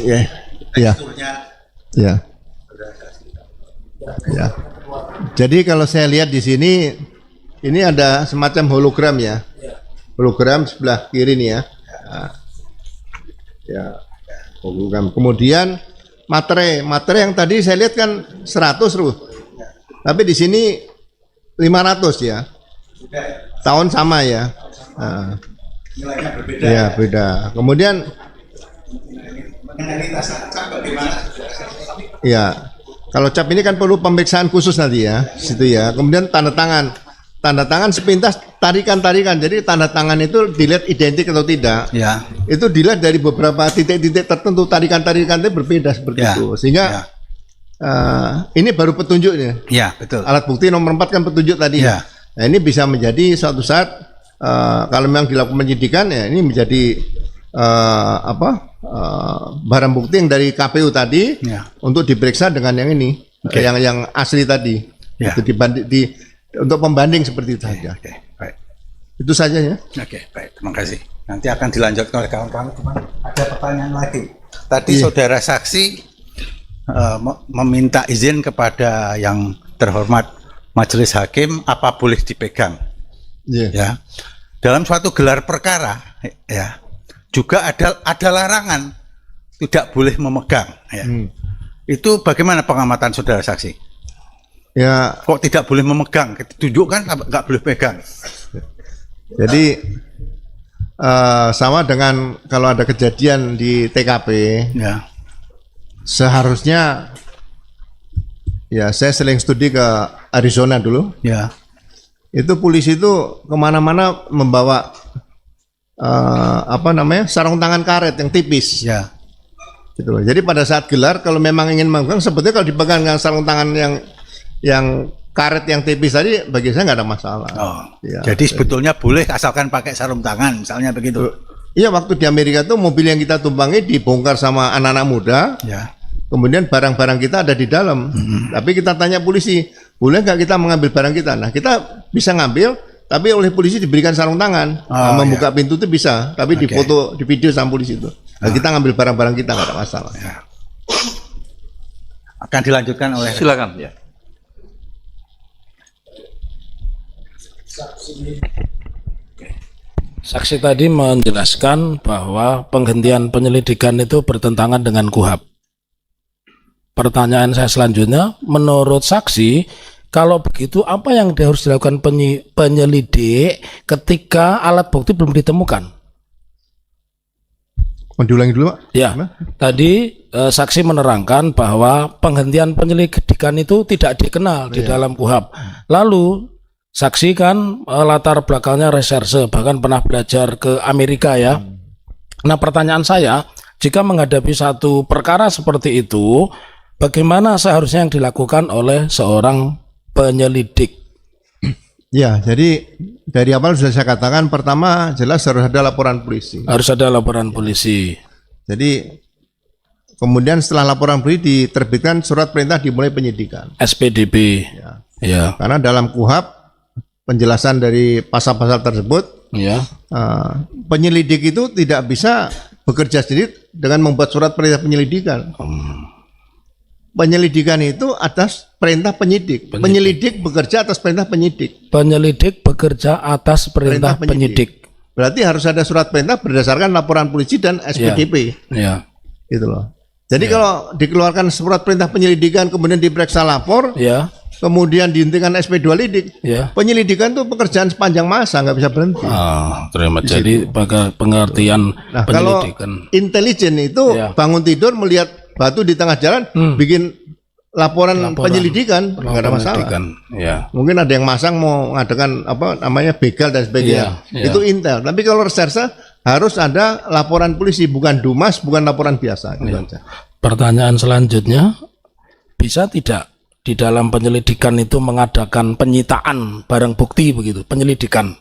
Ya, ya, ya, ya. Jadi kalau saya lihat di sini, ini ada semacam hologram ya, hologram sebelah kiri nih ya. Nah, ya, hologram. Kemudian materai yang tadi saya lihat kan 100 ruh, tapi di sini 500 ya. Tahun sama ya. Nah, ya beda. Kemudian ya, kalau cap ini kan perlu pemeriksaan khusus nanti ya, situ ya. Kemudian tanda tangan sepintas tarikan. Jadi tanda tangan itu dilihat identik atau tidak. Ya. Itu dilihat dari beberapa titik-titik tertentu, tarikan itu berbeda seperti Ya. itu. Sehingga ini baru petunjuknya. Ya, betul. Alat bukti nomor 4 kan petunjuk tadi. Ya. Nah, ini bisa menjadi suatu saat kalau memang dilakukan penyidikan ya ini menjadi barang bukti yang dari KPU tadi Ya. untuk diperiksa dengan yang ini, Oke. yang asli tadi. Ya. Itu untuk pembanding seperti itu saja. Oke, baik. Itu saja ya. Oke, baik. Terima kasih. Nanti akan dilanjutkan oleh kawan-kawan. Ada pertanyaan lagi. Tadi Iya. saudara saksi meminta izin kepada yang terhormat majelis hakim apa boleh dipegang. Iya. Ya, dalam suatu gelar perkara, ya, juga ada larangan tidak boleh memegang. Ya. Itu bagaimana pengamatan saudara saksi? Ya, Kok tidak boleh memegang? Tunjukkan nggak boleh pegang. jadi sama dengan kalau ada kejadian di TKP, Ya, seharusnya ya saya sering studi ke Arizona dulu. ya, Itu polisi itu kemana-mana membawa sarung tangan karet yang tipis. ya. Gitu loh. Jadi pada saat gelar kalau memang ingin memegang, sebetulnya kalau dipegang dengan sarung tangan yang karet yang tipis tadi, bagi saya nggak ada masalah. Oh, Ya, jadi sebetulnya boleh asalkan pakai sarung tangan, misalnya begitu. Iya, waktu di Amerika tuh mobil yang kita tumpangi dibongkar sama anak-anak muda, Ya, kemudian barang-barang kita ada di dalam. Tapi kita tanya polisi, boleh nggak kita mengambil barang kita? Nah, kita bisa ngambil, tapi oleh polisi diberikan sarung tangan. Oh, Membuka pintu itu bisa, tapi Oke. difoto, di video sama polisi itu. Nah, kita ngambil barang-barang kita nggak ada masalah. ya. Akan dilanjutkan oleh Silakan, ya. Saksi tadi menjelaskan bahwa penghentian penyelidikan itu bertentangan dengan KUHP. Pertanyaan saya selanjutnya, menurut saksi, Kalau begitu, apa yang harus dilakukan penyelidik ketika alat bukti belum ditemukan? Mau diulangi dulu, Pak? Ya, tadi saksi menerangkan bahwa penghentian penyelidikan itu tidak dikenal di dalam KUHP. Lalu saksi kan latar belakangnya reserse, bahkan pernah belajar ke Amerika ya. Nah, pertanyaan saya, jika menghadapi satu perkara seperti itu, bagaimana seharusnya yang dilakukan oleh seorang penyelidik? Ya, jadi dari awal sudah saya katakan, pertama jelas harus ada laporan polisi. Harus ada laporan polisi. Jadi kemudian setelah laporan polisi diterbitkan surat perintah dimulai penyidikan. SPDP. Ya. Karena dalam KUHP penjelasan dari pasal-pasal tersebut, Ya. penyelidik itu tidak bisa bekerja sendiri dengan membuat surat perintah penyelidikan. Penyelidikan itu atas perintah penyidik. Penyelidik bekerja atas perintah penyidik. Penyelidik bekerja atas perintah penyidik. Berarti harus ada surat perintah berdasarkan laporan polisi dan SPDP. Ya. Gitu loh. Jadi kalau dikeluarkan surat perintah penyelidikan kemudian diperiksa lapor, Ya. kemudian dihentikan SP2 lidik, Ya. penyelidikan itu pekerjaan sepanjang masa, nggak bisa berhenti. Terima. Jadi pengertian Nah, kalau penyelidikan. intelijen itu Ya. bangun tidur melihat batu di tengah jalan, bikin laporan penyelidikan, nggak ada masalah. Ya. Mungkin ada yang masang mau ngadakan apa namanya begal dan sebagainya. Iya, iya. Itu intel. Tapi kalau reserse harus ada laporan polisi, bukan dumas, bukan laporan biasa. Gitu aja. Pertanyaan selanjutnya, bisa tidak di dalam penyelidikan itu mengadakan penyitaan barang bukti begitu? Penyelidikan.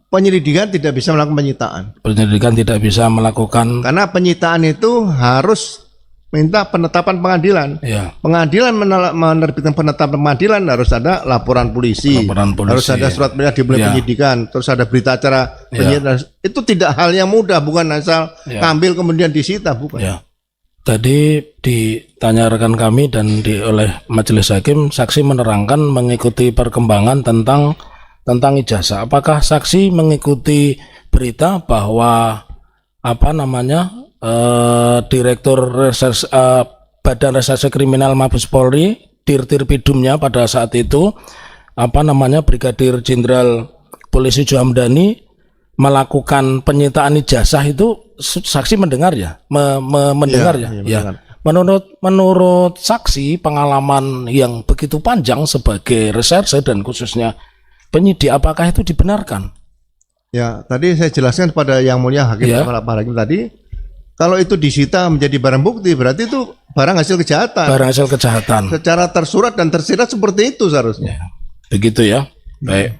Penyelidikan tidak bisa melakukan penyitaan. Penyelidikan tidak bisa melakukan. Karena penyitaan itu harus minta penetapan pengadilan. Ya. Pengadilan menerbitkan penetapan pengadilan harus ada laporan polisi, Laporan polisi, harus ada surat perintah dimulai Ya. penyidikan, terus ada berita acara penyidikan. Itu tidak hal yang mudah, bukan asal ambil kemudian disita, bukan. Ya. Tadi ditanya rekan kami dan oleh majelis hakim, saksi menerangkan mengikuti perkembangan tentang ijazah. Apakah saksi mengikuti berita bahwa Direktur Badan Reserse Kriminal Mabes Polri, Dirtirpidumnya pada saat itu Brigadir Jenderal Polisi Juhamdani melakukan penyitaan ijazah itu, saksi mendengar ya, mendengar ya. mendengar. Menurut saksi, pengalaman yang begitu panjang sebagai reserse dan khususnya penyidik, apakah itu dibenarkan? Ya, tadi saya jelaskan kepada Yang Mulia Hakim, Ya. Pak Hakim tadi, kalau itu disita menjadi barang bukti, berarti itu barang hasil kejahatan. Barang hasil kejahatan. Secara tersurat dan tersirat seperti itu seharusnya. Ya, begitu ya. Baik.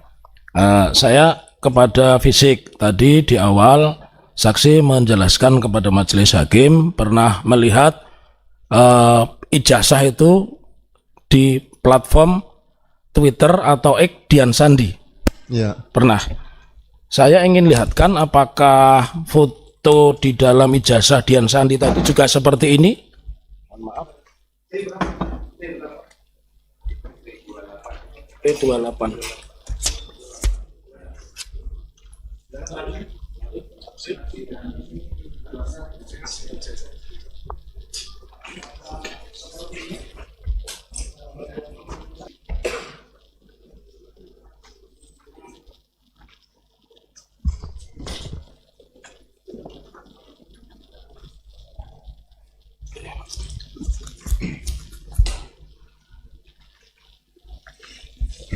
Saya kepada fisik tadi di awal, saksi menjelaskan kepada majelis hakim pernah melihat ijazah itu di platform Twitter atau X Dian Sandi. Ya. Pernah. Saya ingin lihatkan apakah foto di dalam ijazah Dian Sandi tadi juga seperti ini. Mohon maaf. P28.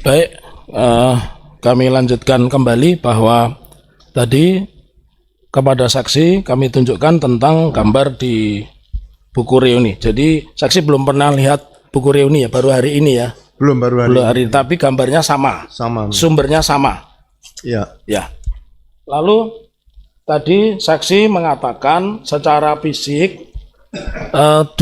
Baik, kami lanjutkan kembali bahwa tadi kepada saksi kami tunjukkan tentang gambar di buku reuni. Jadi saksi belum pernah lihat buku reuni ya, baru hari ini ya. Belum, baru hari. Belum hari, tapi gambarnya sama, Sama. sumbernya sama. Ya. Ya. Lalu tadi saksi mengatakan secara fisik 2000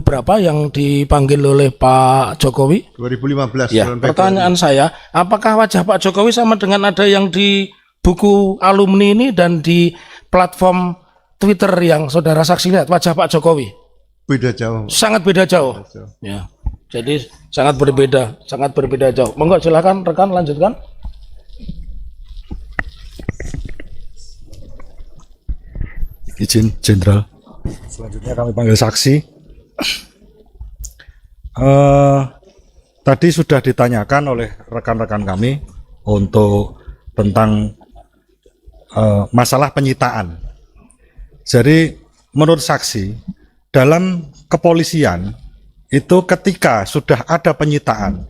berapa yang dipanggil oleh Pak Jokowi? 2015. Ya, bulan pertanyaan saya, apakah wajah Pak Jokowi sama dengan ada yang di buku alumni ini dan di platform Twitter yang saudara saksi lihat, wajah Pak Jokowi? Beda jauh. Sangat beda jauh. Ya. Jadi sangat berbeda jauh. Monggo silakan rekan lanjutkan. Izin Jenderal. Selanjutnya kami panggil saksi. tadi sudah ditanyakan oleh rekan-rekan kami untuk tentang masalah penyitaan. Jadi menurut saksi, dalam kepolisian itu ketika sudah ada penyitaan,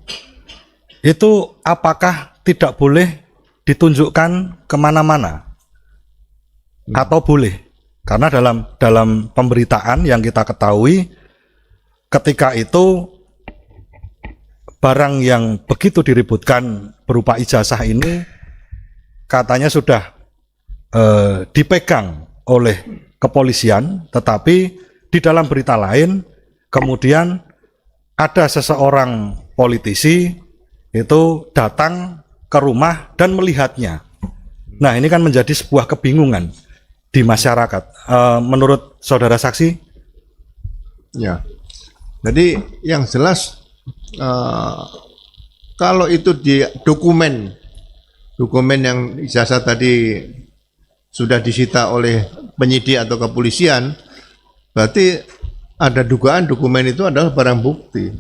itu apakah tidak boleh ditunjukkan kemana-mana atau boleh? Karena dalam pemberitaan yang kita ketahui, ketika itu barang yang begitu diributkan berupa ijazah ini katanya sudah dipegang oleh kepolisian, tetapi di dalam berita lain kemudian ada seseorang politisi itu datang ke rumah dan melihatnya. Nah, ini kan menjadi sebuah kebingungan di masyarakat. Menurut saudara saksi? Ya, jadi yang jelas kalau itu di dokumen yang ijazah tadi sudah disita oleh penyidik atau kepolisian, berarti ada dugaan dokumen itu adalah barang bukti.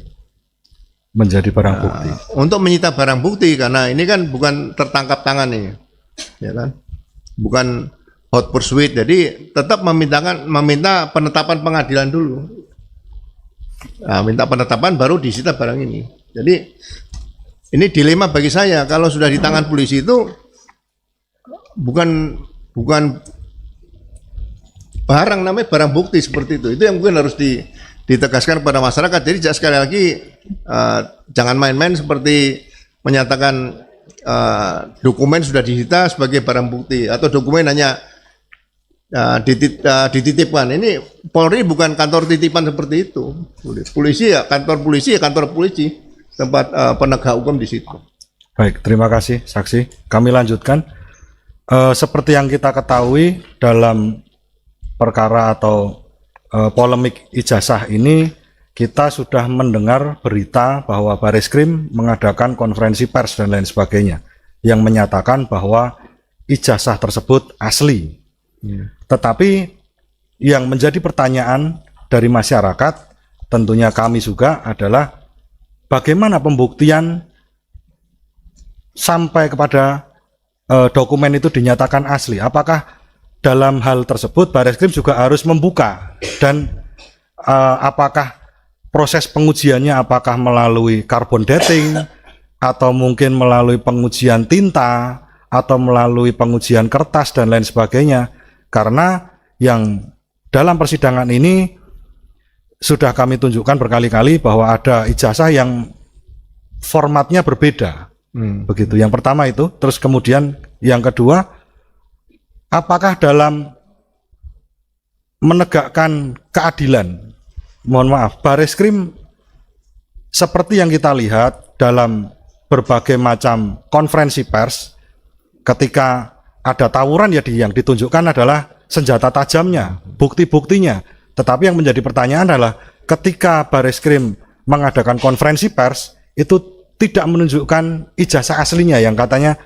Menjadi barang bukti. Untuk menyita barang bukti, karena ini kan bukan tertangkap tangan nih, ya kan? Bukan hot pursuit, jadi tetap meminta penetapan pengadilan dulu. Nah, minta penetapan baru disita barang ini. Jadi ini dilema bagi saya, kalau sudah di tangan polisi itu bukan barang, namanya barang bukti seperti itu. Itu yang mungkin harus ditegaskan kepada masyarakat. Jadi sekali lagi jangan main-main seperti menyatakan dokumen sudah disita sebagai barang bukti atau dokumen hanya dititipkan. Ini Polri bukan kantor titipan seperti itu. Polisi ya kantor polisi, tempat penegak hukum di situ. Baik, terima kasih saksi. Kami lanjutkan. Seperti yang kita ketahui dalam perkara atau polemik ijazah ini, kita sudah mendengar berita bahwa Bareskrim mengadakan konferensi pers dan lain sebagainya yang menyatakan bahwa ijazah tersebut asli. Tetapi yang menjadi pertanyaan dari masyarakat, tentunya kami juga, adalah bagaimana pembuktian sampai kepada dokumen itu dinyatakan asli. Apakah dalam hal tersebut Bareskrim juga harus membuka, dan apakah proses pengujiannya apakah melalui carbon dating atau mungkin melalui pengujian tinta atau melalui pengujian kertas dan lain sebagainya? Karena yang dalam persidangan ini sudah kami tunjukkan berkali-kali bahwa ada ijazah yang formatnya berbeda. Begitu. Yang pertama itu, terus kemudian yang kedua, apakah dalam menegakkan keadilan, mohon maaf, Bareskrim seperti yang kita lihat dalam berbagai macam konferensi pers, ketika ada tawuran ya yang ditunjukkan adalah senjata tajamnya, bukti-buktinya. Tetapi yang menjadi pertanyaan adalah ketika Bareskrim mengadakan konferensi pers itu tidak menunjukkan ijazah aslinya yang katanya,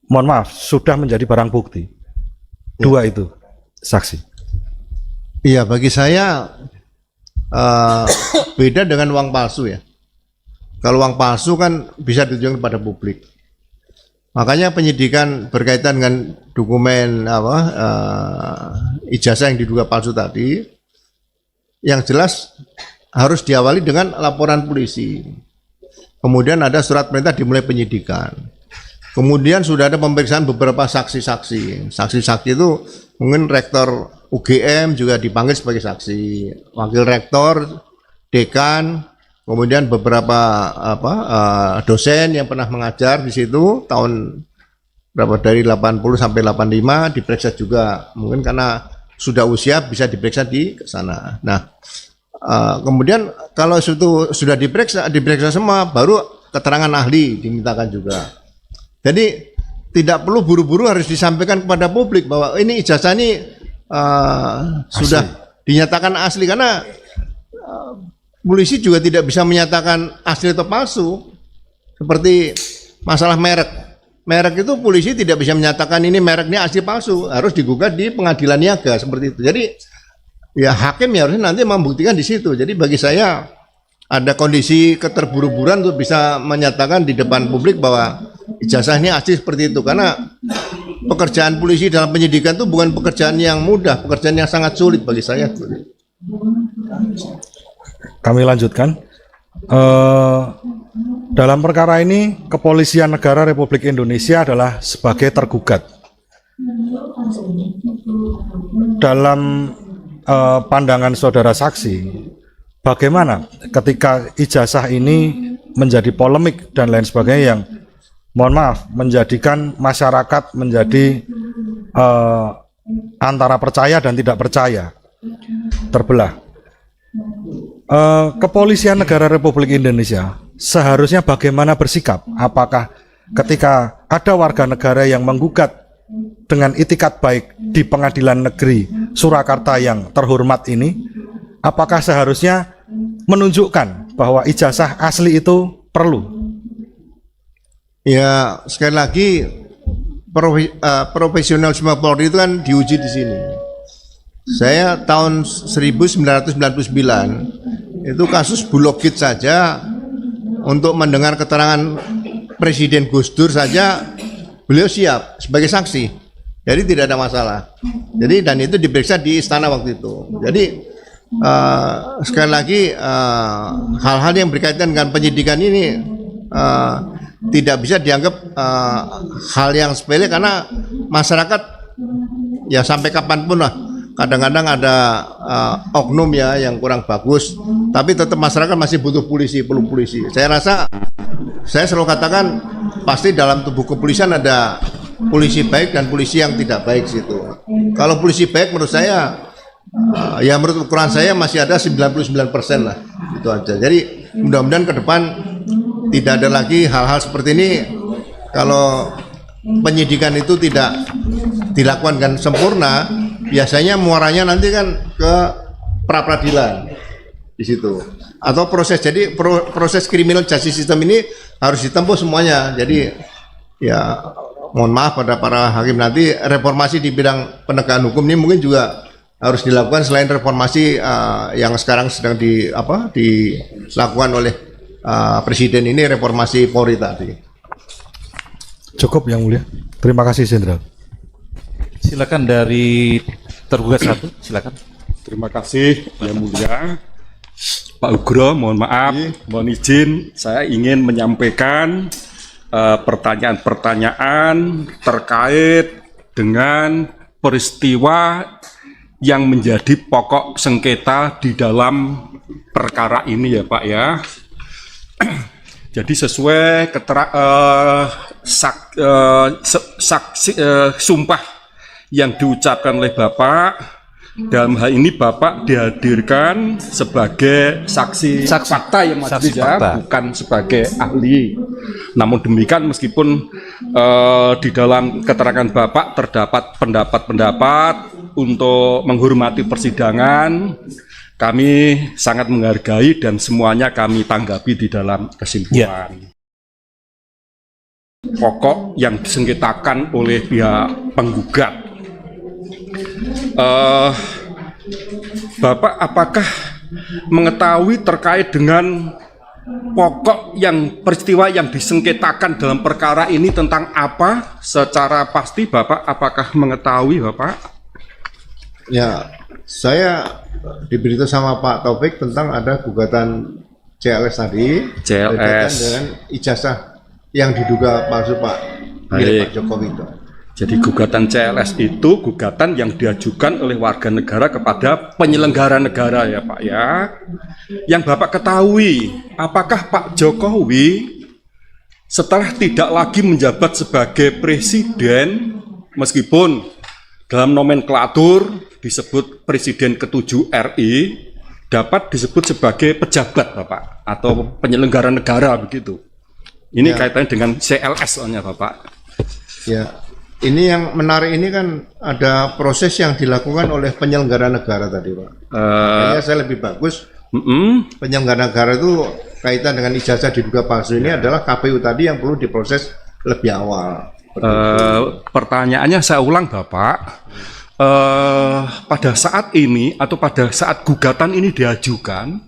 mohon maaf, sudah menjadi barang bukti. Dua itu, saksi. Iya, bagi saya beda dengan uang palsu ya. Kalau uang palsu kan bisa ditunjukkan kepada publik. Makanya penyidikan berkaitan dengan dokumen ijazah yang diduga palsu tadi, yang jelas harus diawali dengan laporan polisi. Kemudian ada surat perintah dimulai penyidikan. Kemudian sudah ada pemeriksaan beberapa saksi-saksi. Saksi-saksi itu mungkin rektor UGM juga dipanggil sebagai saksi, wakil rektor, dekan, kemudian beberapa dosen yang pernah mengajar di situ tahun berapa dari 80 sampai 85 diperiksa juga, mungkin karena sudah usia bisa diperiksa di sana. Nah, kemudian kalau itu sudah diperiksa semua, baru keterangan ahli dimintakan juga. Jadi tidak perlu buru-buru harus disampaikan kepada publik bahwa ini ijazah ini sudah dinyatakan asli, karena polisi juga tidak bisa menyatakan asli atau palsu. Seperti masalah merek itu polisi tidak bisa menyatakan ini mereknya asli palsu, harus digugat di pengadilan niaga seperti itu. Jadi ya hakim ya harusnya nanti membuktikan di situ. Jadi bagi saya ada kondisi keterburu-buruan untuk bisa menyatakan di depan publik bahwa ijazah ini asli seperti itu, karena pekerjaan polisi dalam penyidikan itu bukan pekerjaan yang mudah, pekerjaan yang sangat sulit bagi saya. Kami lanjutkan. Dalam perkara ini, Kepolisian Negara Republik Indonesia adalah sebagai tergugat. Dalam pandangan saudara saksi, bagaimana ketika ijazah ini menjadi polemik dan lain sebagainya yang, mohon maaf, menjadikan masyarakat menjadi antara percaya dan tidak percaya, terbelah. Kepolisian Negara Republik Indonesia seharusnya bagaimana bersikap? Apakah ketika ada warga negara yang menggugat dengan itikat baik di Pengadilan Negeri Surakarta yang terhormat ini, apakah seharusnya menunjukkan bahwa ijazah asli itu perlu? Ya, sekali lagi profesionalisme Polri itu kan diuji di sini. Saya tahun 1999 itu kasus Bulogit saja, untuk mendengar keterangan Presiden Gus Dur saja beliau siap sebagai saksi, jadi tidak ada masalah. Jadi dan itu diperiksa di istana waktu itu. Jadi sekali lagi hal-hal yang berkaitan dengan penyidikan ini tidak bisa dianggap hal yang sepele, karena masyarakat ya sampai kapanpun lah, kadang-kadang ada oknum ya yang kurang bagus, tapi tetap masyarakat masih butuh polisi, perlu polisi. Saya rasa, saya selalu katakan pasti dalam tubuh kepolisian ada polisi baik dan polisi yang tidak baik situ. Kalau polisi baik menurut saya, ya menurut ukuran saya masih ada 99% lah, itu aja. Jadi mudah-mudahan ke depan tidak ada lagi hal-hal seperti ini. Kalau penyidikan itu tidak dilakukan dengan sempurna, biasanya muaranya nanti kan ke pra-peradilan di situ, atau proses. Jadi proses criminal justice system ini harus ditempuh semuanya. Jadi ya mohon maaf pada para hakim, nanti reformasi di bidang penegakan hukum ini mungkin juga harus dilakukan selain reformasi yang sekarang sedang dilakukan oleh Presiden ini, reformasi Polri tadi. Cukup Yang Mulia. Terima kasih Jenderal. Silakan dari tergugat satu, silakan. Terima kasih Yang Mulia. Pak Ugro, mohon maaf, mohon izin, saya ingin menyampaikan pertanyaan-pertanyaan terkait dengan peristiwa yang menjadi pokok sengketa di dalam perkara ini ya Pak ya. Jadi sesuai sumpah yang diucapkan oleh Bapak, dalam hal ini Bapak dihadirkan sebagai saksi fakta yang majelis ya, bukan sebagai ahli. Namun demikian, meskipun di dalam keterangan Bapak terdapat pendapat-pendapat untuk menghormati persidangan, kami sangat menghargai dan semuanya kami tanggapi di dalam kesimpulan. Pokok yang disengketakan oleh pihak penggugat. Bapak apakah mengetahui terkait dengan pokok yang peristiwa yang disengketakan dalam perkara ini tentang apa? Secara pasti Bapak apakah mengetahui Bapak? Ya, saya diberitahu sama Pak Taufik tentang ada gugatan CLS tadi, berkaitan dengan ijazah yang diduga palsu Pak Jokowi itu. Jadi gugatan CLS itu gugatan yang diajukan oleh warga negara kepada penyelenggara negara ya Pak ya. Yang Bapak ketahui, apakah Pak Jokowi setelah tidak lagi menjabat sebagai presiden, meskipun dalam nomenklatur disebut Presiden ke-7 RI, dapat disebut sebagai pejabat Bapak atau penyelenggara negara begitu. Ini kaitannya dengan CLS soalnya Bapak. Ya, ini yang menarik ini kan ada proses yang dilakukan oleh penyelenggara negara tadi Pak. Kayaknya saya lebih bagus. Penyelenggara negara itu kaitan dengan ijazah diduga palsu ini adalah KPU tadi yang perlu diproses lebih awal. Pertanyaannya saya ulang Bapak. Pada saat ini atau pada saat gugatan ini diajukan,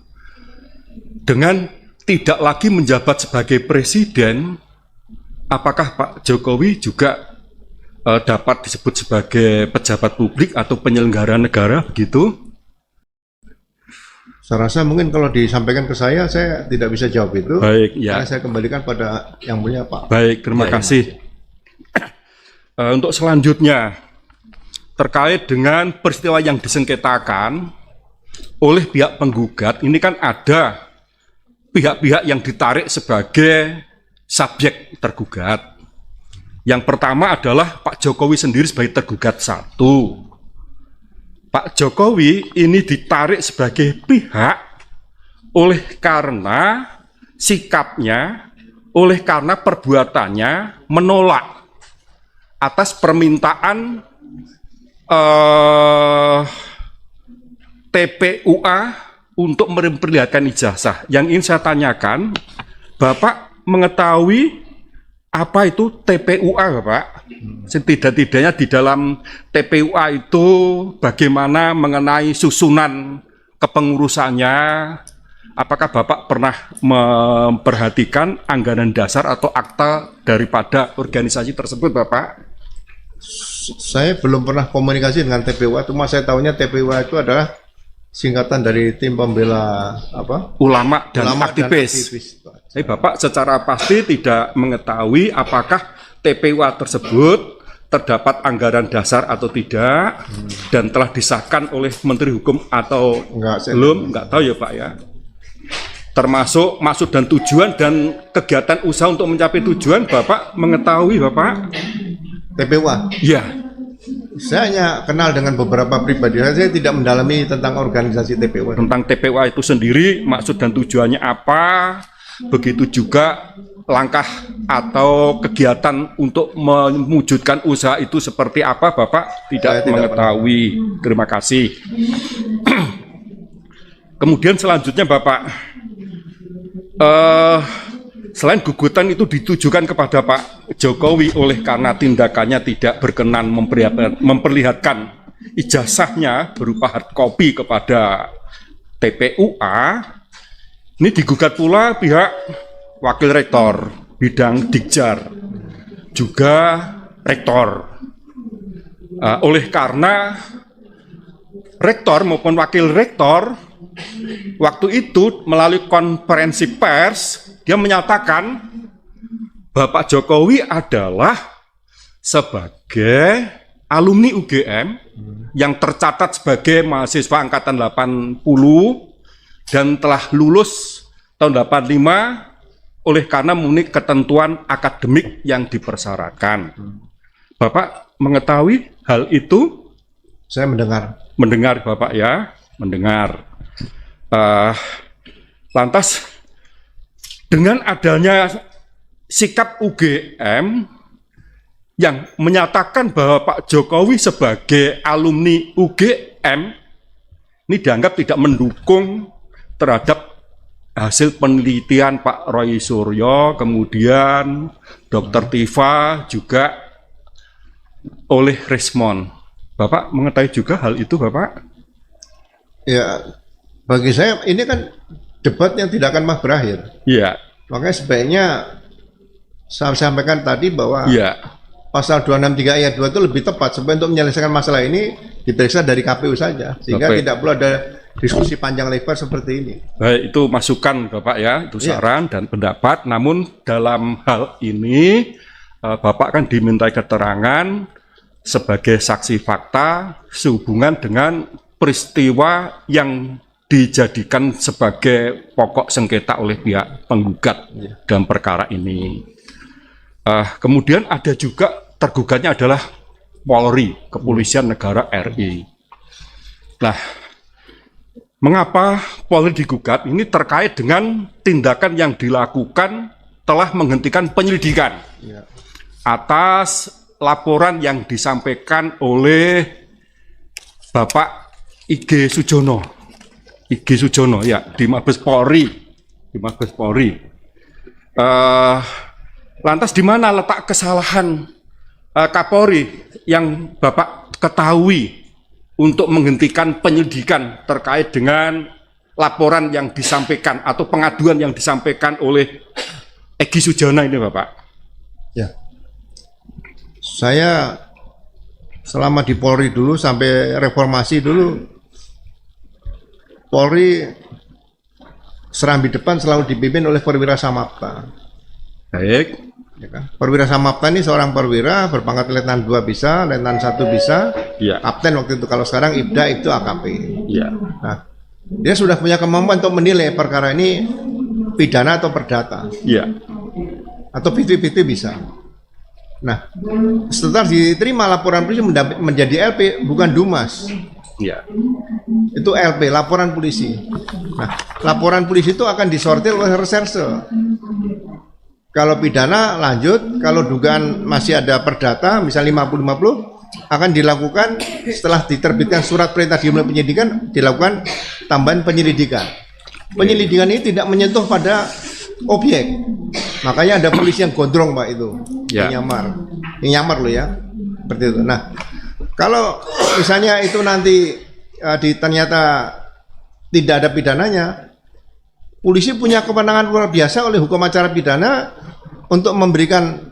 dengan tidak lagi menjabat sebagai presiden, apakah Pak Jokowi juga dapat disebut sebagai pejabat publik atau penyelenggara negara begitu? Saya rasa mungkin kalau disampaikan ke saya tidak bisa jawab itu. Baik, ya. Karena saya kembalikan pada yang mulia Pak. Baik, terima kasih. Untuk selanjutnya, terkait dengan peristiwa yang disengketakan oleh pihak penggugat, ini kan ada pihak-pihak yang ditarik sebagai subjek tergugat. Yang pertama adalah Pak Jokowi sendiri sebagai tergugat satu. Pak Jokowi ini ditarik sebagai pihak oleh karena sikapnya, oleh karena perbuatannya menolak atas permintaan TPUA untuk memperlihatkan ijazah. Yang ingin saya tanyakan, Bapak mengetahui apa itu TPUA, Bapak? Setidak-tidaknya di dalam TPUA itu bagaimana mengenai susunan kepengurusannya? Apakah Bapak pernah memperhatikan anggaran dasar atau akta daripada organisasi tersebut, Bapak? Saya belum pernah komunikasi dengan TPUA, cuma saya tahunya TPUA itu adalah singkatan dari tim pembela ulama dan Ulama aktivis. Pak. Tapi Bapak secara pasti tidak mengetahui apakah TPUA tersebut terdapat anggaran dasar atau tidak dan telah disahkan oleh Menteri Hukum atau belum, enggak tahu ya Pak ya. Termasuk maksud dan tujuan dan kegiatan usaha untuk mencapai tujuan Bapak mengetahui Bapak? TPUA? Iya. Saya hanya kenal dengan beberapa pribadi, saya tidak mendalami tentang organisasi TPUA. Tentang TPUA itu sendiri, maksud dan tujuannya apa, begitu juga langkah atau kegiatan untuk mewujudkan usaha itu seperti apa, Bapak tidak mengetahui. Terima kasih. Kemudian selanjutnya Bapak, selain gugutan itu ditujukan kepada Pak Jokowi oleh karena tindakannya tidak berkenan memperlihatkan ijazahnya berupa hard copy kepada TPUA, ini digugat pula pihak Wakil Rektor Bidang Dikjar, juga Rektor. Oleh karena Rektor maupun Wakil Rektor waktu itu melalui konferensi pers, dia menyatakan Bapak Jokowi adalah sebagai alumni UGM yang tercatat sebagai mahasiswa angkatan 80 dan telah lulus tahun 85 oleh karena memenuhi ketentuan akademik yang dipersyaratkan. Bapak mengetahui hal itu? Saya mendengar. Mendengar Bapak ya, mendengar. Lantas dengan adanya sikap UGM yang menyatakan bahwa Pak Jokowi sebagai alumni UGM ini dianggap tidak mendukung terhadap hasil penelitian Pak Roy Suryo, kemudian Dr. Tifa juga oleh Rismon. Bapak mengetahui juga hal itu, Bapak? Ya, bagi saya ini kan debat yang tidak akan berakhir. Iya. Makanya sebaiknya saya sampaikan tadi bahwa pasal 263 ayat 2 itu lebih tepat supaya untuk menyelesaikan masalah ini diperiksa dari KPU saja sehingga tidak perlu ada diskusi panjang lebar seperti ini. Baik, itu masukan Bapak ya, itu saran dan pendapat. Namun dalam hal ini Bapak kan dimintai keterangan sebagai saksi fakta sehubungan dengan peristiwa yang dijadikan sebagai pokok sengketa oleh pihak penggugat dalam perkara ini. Kemudian ada juga tergugatnya adalah Polri, Kepolisian Negara RI. Nah, mengapa Polri digugat? Ini terkait dengan tindakan yang dilakukan telah menghentikan penyelidikan atas laporan yang disampaikan oleh Bapak IG Sujono ya di Mabes Polri, lantas di mana letak kesalahan Kapolri yang Bapak ketahui untuk menghentikan penyelidikan terkait dengan laporan yang disampaikan atau pengaduan yang disampaikan oleh Egy Sujana ini Bapak? Ya. Saya selama di Polri dulu sampai reformasi dulu, Polri serambi depan selalu dipimpin oleh perwira samapta. Baik. Ya kan? Perwira samapta ini seorang perwira berpangkat letnan 2 bisa, letnan 1 bisa, Iya. kapten waktu itu. Kalau sekarang Ibda itu AKP. Iya. Nah, dia sudah punya kemampuan untuk menilai perkara ini pidana atau perdata, Iya. atau 50-50 bisa. Nah, setelah diterima laporan polisi menjadi LP, bukan Dumas. Iya. Itu LP, laporan polisi. Nah, laporan polisi itu akan disortir oleh reserse. Kalau pidana lanjut, kalau dugaan masih ada perdata, misalnya 50-50, akan dilakukan setelah diterbitkan surat perintah dimulai penyidikan, dilakukan tambahan penyelidikan. Penyelidikan ini tidak menyentuh pada objek. Makanya ada polisi yang gondrong Pak itu, Ya. yang nyamar loh ya, seperti itu. Nah, kalau misalnya itu nanti ternyata tidak ada pidananya, polisi punya kewenangan luar biasa oleh hukum acara pidana untuk memberikan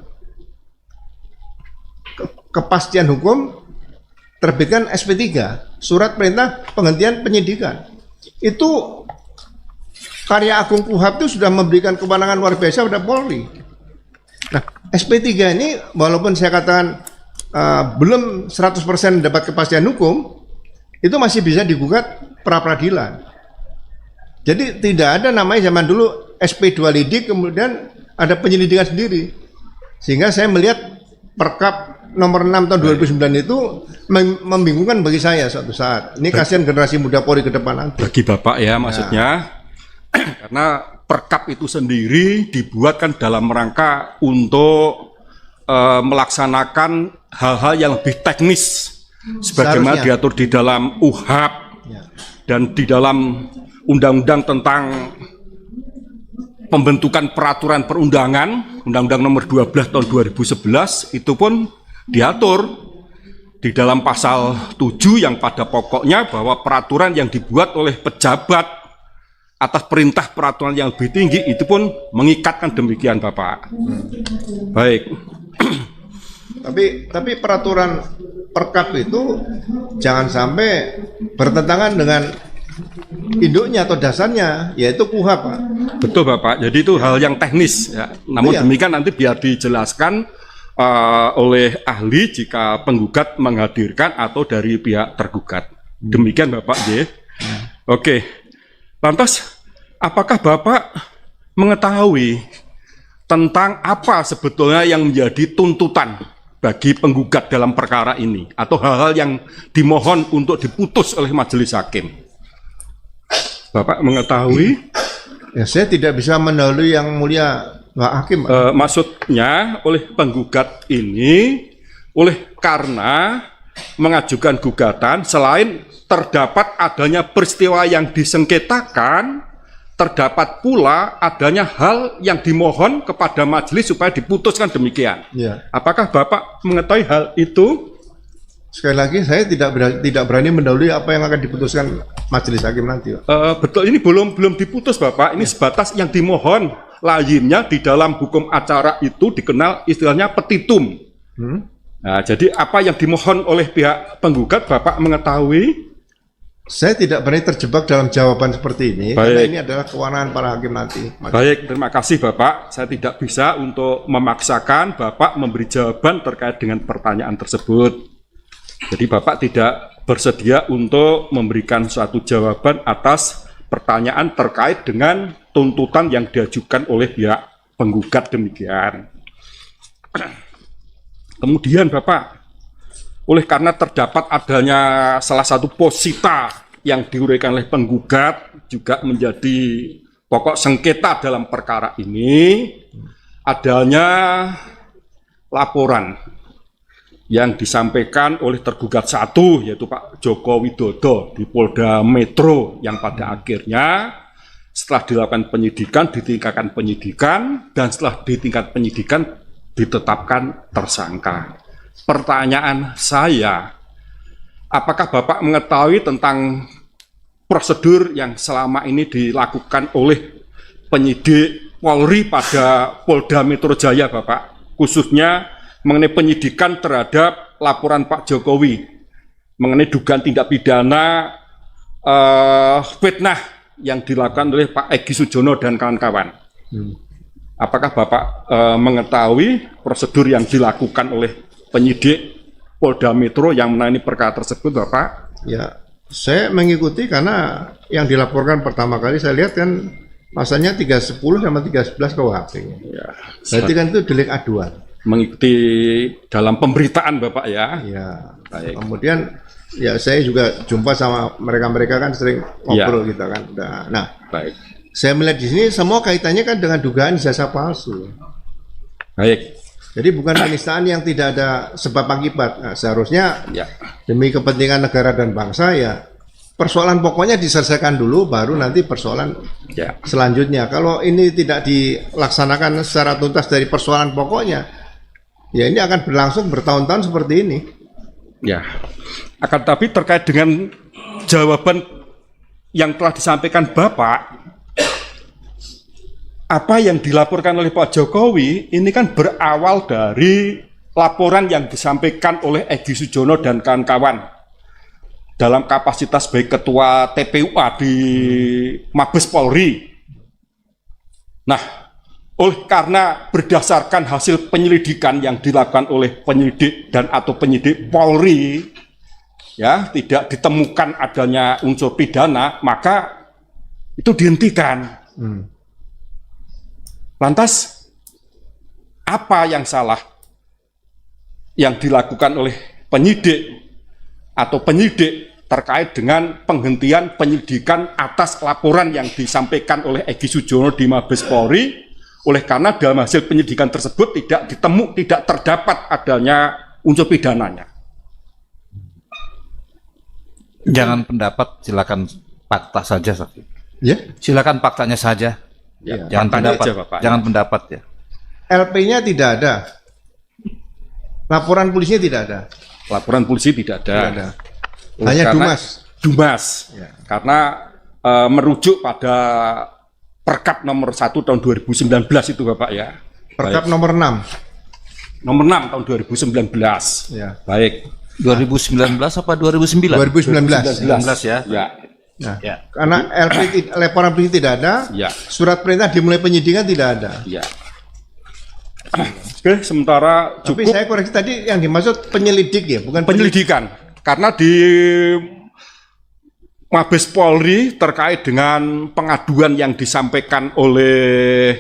kepastian hukum, terbitkan SP3, surat perintah penghentian penyidikan. Itu Karya Agung KUHAP itu sudah memberikan kewenangan luar biasa pada Polri. Nah, SP3 ini walaupun saya katakan belum 100% dapat kepastian hukum, itu masih bisa digugat pra peradilan. Jadi tidak ada namanya zaman dulu SP2 lidik kemudian ada penyelidikan sendiri. Sehingga saya melihat Perkap nomor 6 tahun 2009 itu membingungkan bagi saya suatu saat. Ini kasihan generasi muda Polri ke depan nanti. Bagi Bapak ya maksudnya, karena Perkap itu sendiri dibuatkan dalam rangka untuk melaksanakan hal-hal yang lebih teknis sebagaimana Seharusnya. diatur di dalam UHAP Ya. dan di dalam Undang-Undang tentang pembentukan peraturan perundangan, Undang-Undang nomor 12 tahun 2011 itu pun diatur di dalam pasal 7 yang pada pokoknya bahwa peraturan yang dibuat oleh pejabat atas perintah peraturan yang lebih tinggi itu pun mengikatkan demikian Bapak. Baik. Tapi peraturan Perkap itu jangan sampai bertentangan dengan induknya atau dasarnya, yaitu KUHAP, Pak. Betul Bapak, jadi itu hal yang teknis ya. Namun Iya. demikian nanti biar dijelaskan oleh ahli jika penggugat menghadirkan atau dari pihak tergugat. Demikian Bapak J. Oke, lantas apakah Bapak mengetahui tentang apa sebetulnya yang menjadi tuntutan bagi penggugat dalam perkara ini atau hal-hal yang dimohon untuk diputus oleh majelis hakim? Bapak mengetahui? Ya, saya tidak bisa mendahului yang mulia Pak Hakim, Pak. Maksudnya oleh penggugat ini karena mengajukan gugatan selain terdapat adanya peristiwa yang disengketakan, terdapat pula adanya hal yang dimohon kepada majelis supaya diputuskan demikian. Ya. Apakah Bapak mengetahui hal itu? Sekali lagi saya tidak berani mendahului apa yang akan diputuskan majelis hakim nanti, Pak. Betul, ini belum diputus Bapak, ini sebatas yang dimohon. Lazimnya di dalam hukum acara itu dikenal istilahnya petitum. Nah, jadi apa yang dimohon oleh pihak penggugat Bapak mengetahui? Saya tidak berani terjebak dalam jawaban seperti ini, Baik. karena ini adalah kewenangan para hakim nanti. Baik, terima kasih Bapak. Saya tidak bisa untuk memaksakan Bapak memberi jawaban terkait dengan pertanyaan tersebut. Jadi Bapak tidak bersedia untuk memberikan suatu jawaban atas pertanyaan terkait dengan tuntutan yang diajukan oleh pihak penggugat demikian. Kemudian Bapak, oleh karena terdapat adanya salah satu posita yang diuraikan oleh penggugat juga menjadi pokok sengketa dalam perkara ini, adanya laporan yang disampaikan oleh tergugat satu yaitu Pak Joko Widodo di Polda Metro yang pada akhirnya setelah dilakukan penyidikan, ditingkatkan penyidikan, dan setelah ditingkat penyidikan ditetapkan tersangka. Pertanyaan saya, apakah Bapak mengetahui tentang prosedur yang selama ini dilakukan oleh penyidik Polri pada Polda Metro Jaya, Bapak, khususnya mengenai penyidikan terhadap laporan Pak Jokowi mengenai dugaan tindak pidana fitnah yang dilakukan oleh Pak Egy Sujana dan kawan-kawan. Apakah Bapak mengetahui prosedur yang dilakukan oleh penyidik Polda Metro yang menangani perkara tersebut, Bapak? Ya, saya mengikuti karena yang dilaporkan pertama kali saya lihat kan pasalnya 310 sama 311 KUHP. Ya, Berarti kan itu delik aduan. mengikuti dalam pemberitaan, Bapak ya. Ya. Baik. Kemudian ya saya juga jumpa sama mereka-mereka kan sering ngobrol kita kan. Nah, Baik. saya melihat di sini semua kaitannya kan dengan dugaan ijazah palsu. Baik. Jadi bukan penistaan yang tidak ada sebab akibat. Nah, seharusnya Ya. demi kepentingan negara dan bangsa ya persoalan pokoknya diselesaikan dulu baru nanti persoalan Ya. selanjutnya. Kalau ini tidak dilaksanakan secara tuntas dari persoalan pokoknya, ya ini akan berlangsung bertahun-tahun seperti ini. Ya. Akan tapi terkait dengan jawaban yang telah disampaikan Bapak, apa yang dilaporkan oleh Pak Jokowi ini kan berawal dari laporan yang disampaikan oleh Egy Sujana dan kawan-kawan dalam kapasitas sebagai ketua TPUA di Mabes Polri. Nah, karena berdasarkan hasil penyelidikan yang dilakukan oleh penyidik dan atau penyidik Polri, ya tidak ditemukan adanya unsur pidana, maka itu dihentikan. Lantas, apa yang salah yang dilakukan oleh penyidik atau penyidik terkait dengan penghentian penyelidikan atas laporan yang disampaikan oleh Egy Sujana di Mabes Polri, oleh karena dalam hasil penyidikan tersebut tidak terdapat adanya unsur pidananya. Jangan pendapat, silakan fakta saja, Saksi. Ya, Silakan faktanya saja. Ya, Jangan faktanya pendapat, aja, Bapak. jangan pendapat ya. LP-nya tidak ada. Laporan polisinya tidak ada. Laporan polisi tidak ada. Tidak ada. Oleh Hanya karena- Dumas. Dumas. Ya. Karena merujuk pada Perkap nomor 1 tahun 2019 itu, Bapak ya. Perkap Baik. nomor 6. Nomor 6 tahun 2019. Ya. Baik. 2019 apa 2009? 2019. 2019 ya. Ya. Nah, Ya. karena laporan polisi tidak ada, Ya. surat perintah dimulai penyidikan tidak ada. Ya. Oke, sementara Tapi cukup saya koreksi tadi yang dimaksud penyelidik ya, bukan penyelidikan. Karena di Mabes Polri terkait dengan pengaduan yang disampaikan oleh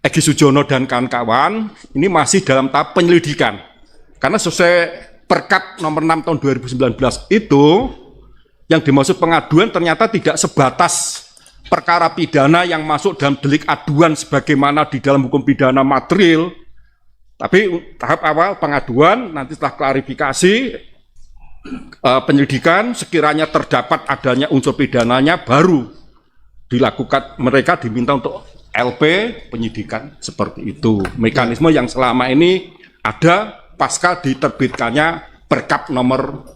Egy Sujana dan kawan-kawan, ini masih dalam tahap penyelidikan. Karena sesuai Perkap nomor 6 tahun 2019 itu, yang dimaksud pengaduan ternyata tidak sebatas perkara pidana yang masuk dalam delik aduan sebagaimana di dalam hukum pidana material, tapi tahap awal pengaduan, nanti setelah klarifikasi, penyelidikan, sekiranya terdapat adanya unsur pidananya, baru dilakukan, mereka diminta untuk LP penyidikan seperti itu. Mekanisme yang selama ini ada pasca diterbitkannya Perkap nomor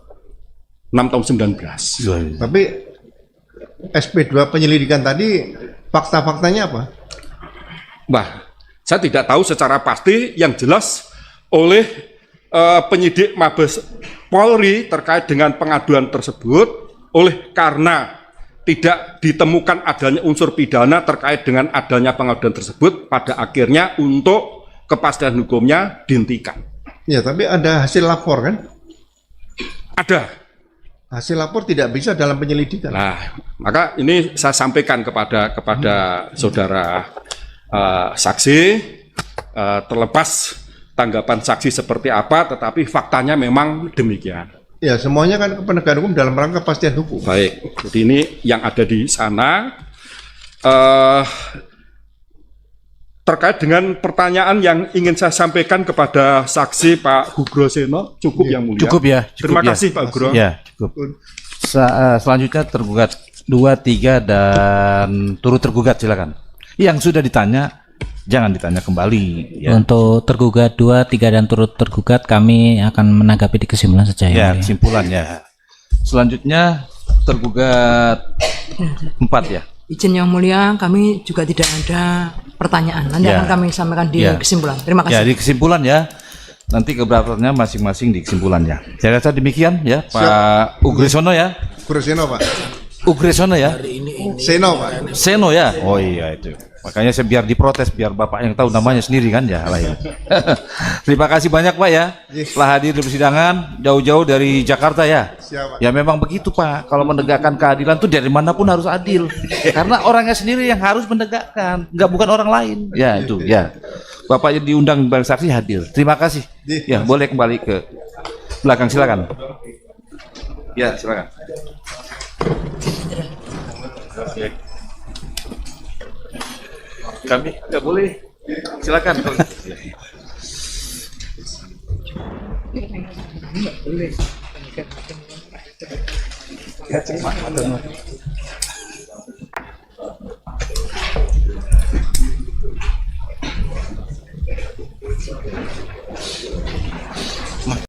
6 tahun 19. Tapi SP2 penyelidikan tadi fakta-faktanya apa? Wah, saya tidak tahu secara pasti, yang jelas oleh penyidik Mabes Polri terkait dengan pengaduan tersebut, oleh karena tidak ditemukan adanya unsur pidana terkait dengan adanya pengaduan tersebut, pada akhirnya untuk kepastian hukumnya dihentikan. Ya, tapi ada hasil lapor kan? Ada. Hasil lapor tidak bisa dalam penyelidikan. Nah, maka ini saya sampaikan kepada saudara saksi, terlepas tanggapan saksi seperti apa, tetapi faktanya memang demikian. Ya, semuanya kan penegakan hukum dalam rangka kepastian hukum. Baik, jadi ini yang ada di sana. Terkait dengan pertanyaan yang ingin saya sampaikan kepada saksi Pak Hugro Seno, cukup yang mulia. Cukup ya. Terima ya. kasih Pak Hugro. Ya, cukup. Selanjutnya tergugat 2, 3 dan turut tergugat, silakan. Yang sudah ditanya jangan ditanya kembali. Ya, Untuk tergugat 2, 3 dan turut tergugat kami akan menanggapi di kesimpulan saja ya Mulia. kesimpulannya. Selanjutnya tergugat 4 ya. Izin Yang Mulia, kami juga tidak ada pertanyaan. Nanti Ya. akan kami sampaikan di Ya. kesimpulan. Terima Ya, kasih. di kesimpulan ya. Nanti keberatannya masing-masing di kesimpulannya. Saya rasa demikian ya, Pak Ugresono ya. Kurusino Pak. Ugresono ya. Seno Pak. Seno ya. Oh iya itu. Makanya saya biar diprotes biar Bapak yang tahu namanya sendiri kan ya lain. Terima kasih banyak Pak ya. Telah hadir di persidangan jauh-jauh dari Jakarta ya. Siap, Pak. Ya memang begitu Pak. Kalau menegakkan keadilan tuh dari manapun harus adil. Karena orangnya sendiri yang harus menegakkan, nggak bukan orang lain. Ya itu ya. Bapak yang diundang sebagai saksi hadir. Terima kasih. Ya boleh kembali ke belakang silakan. Ya silakan. Kami nggak boleh. Silakan.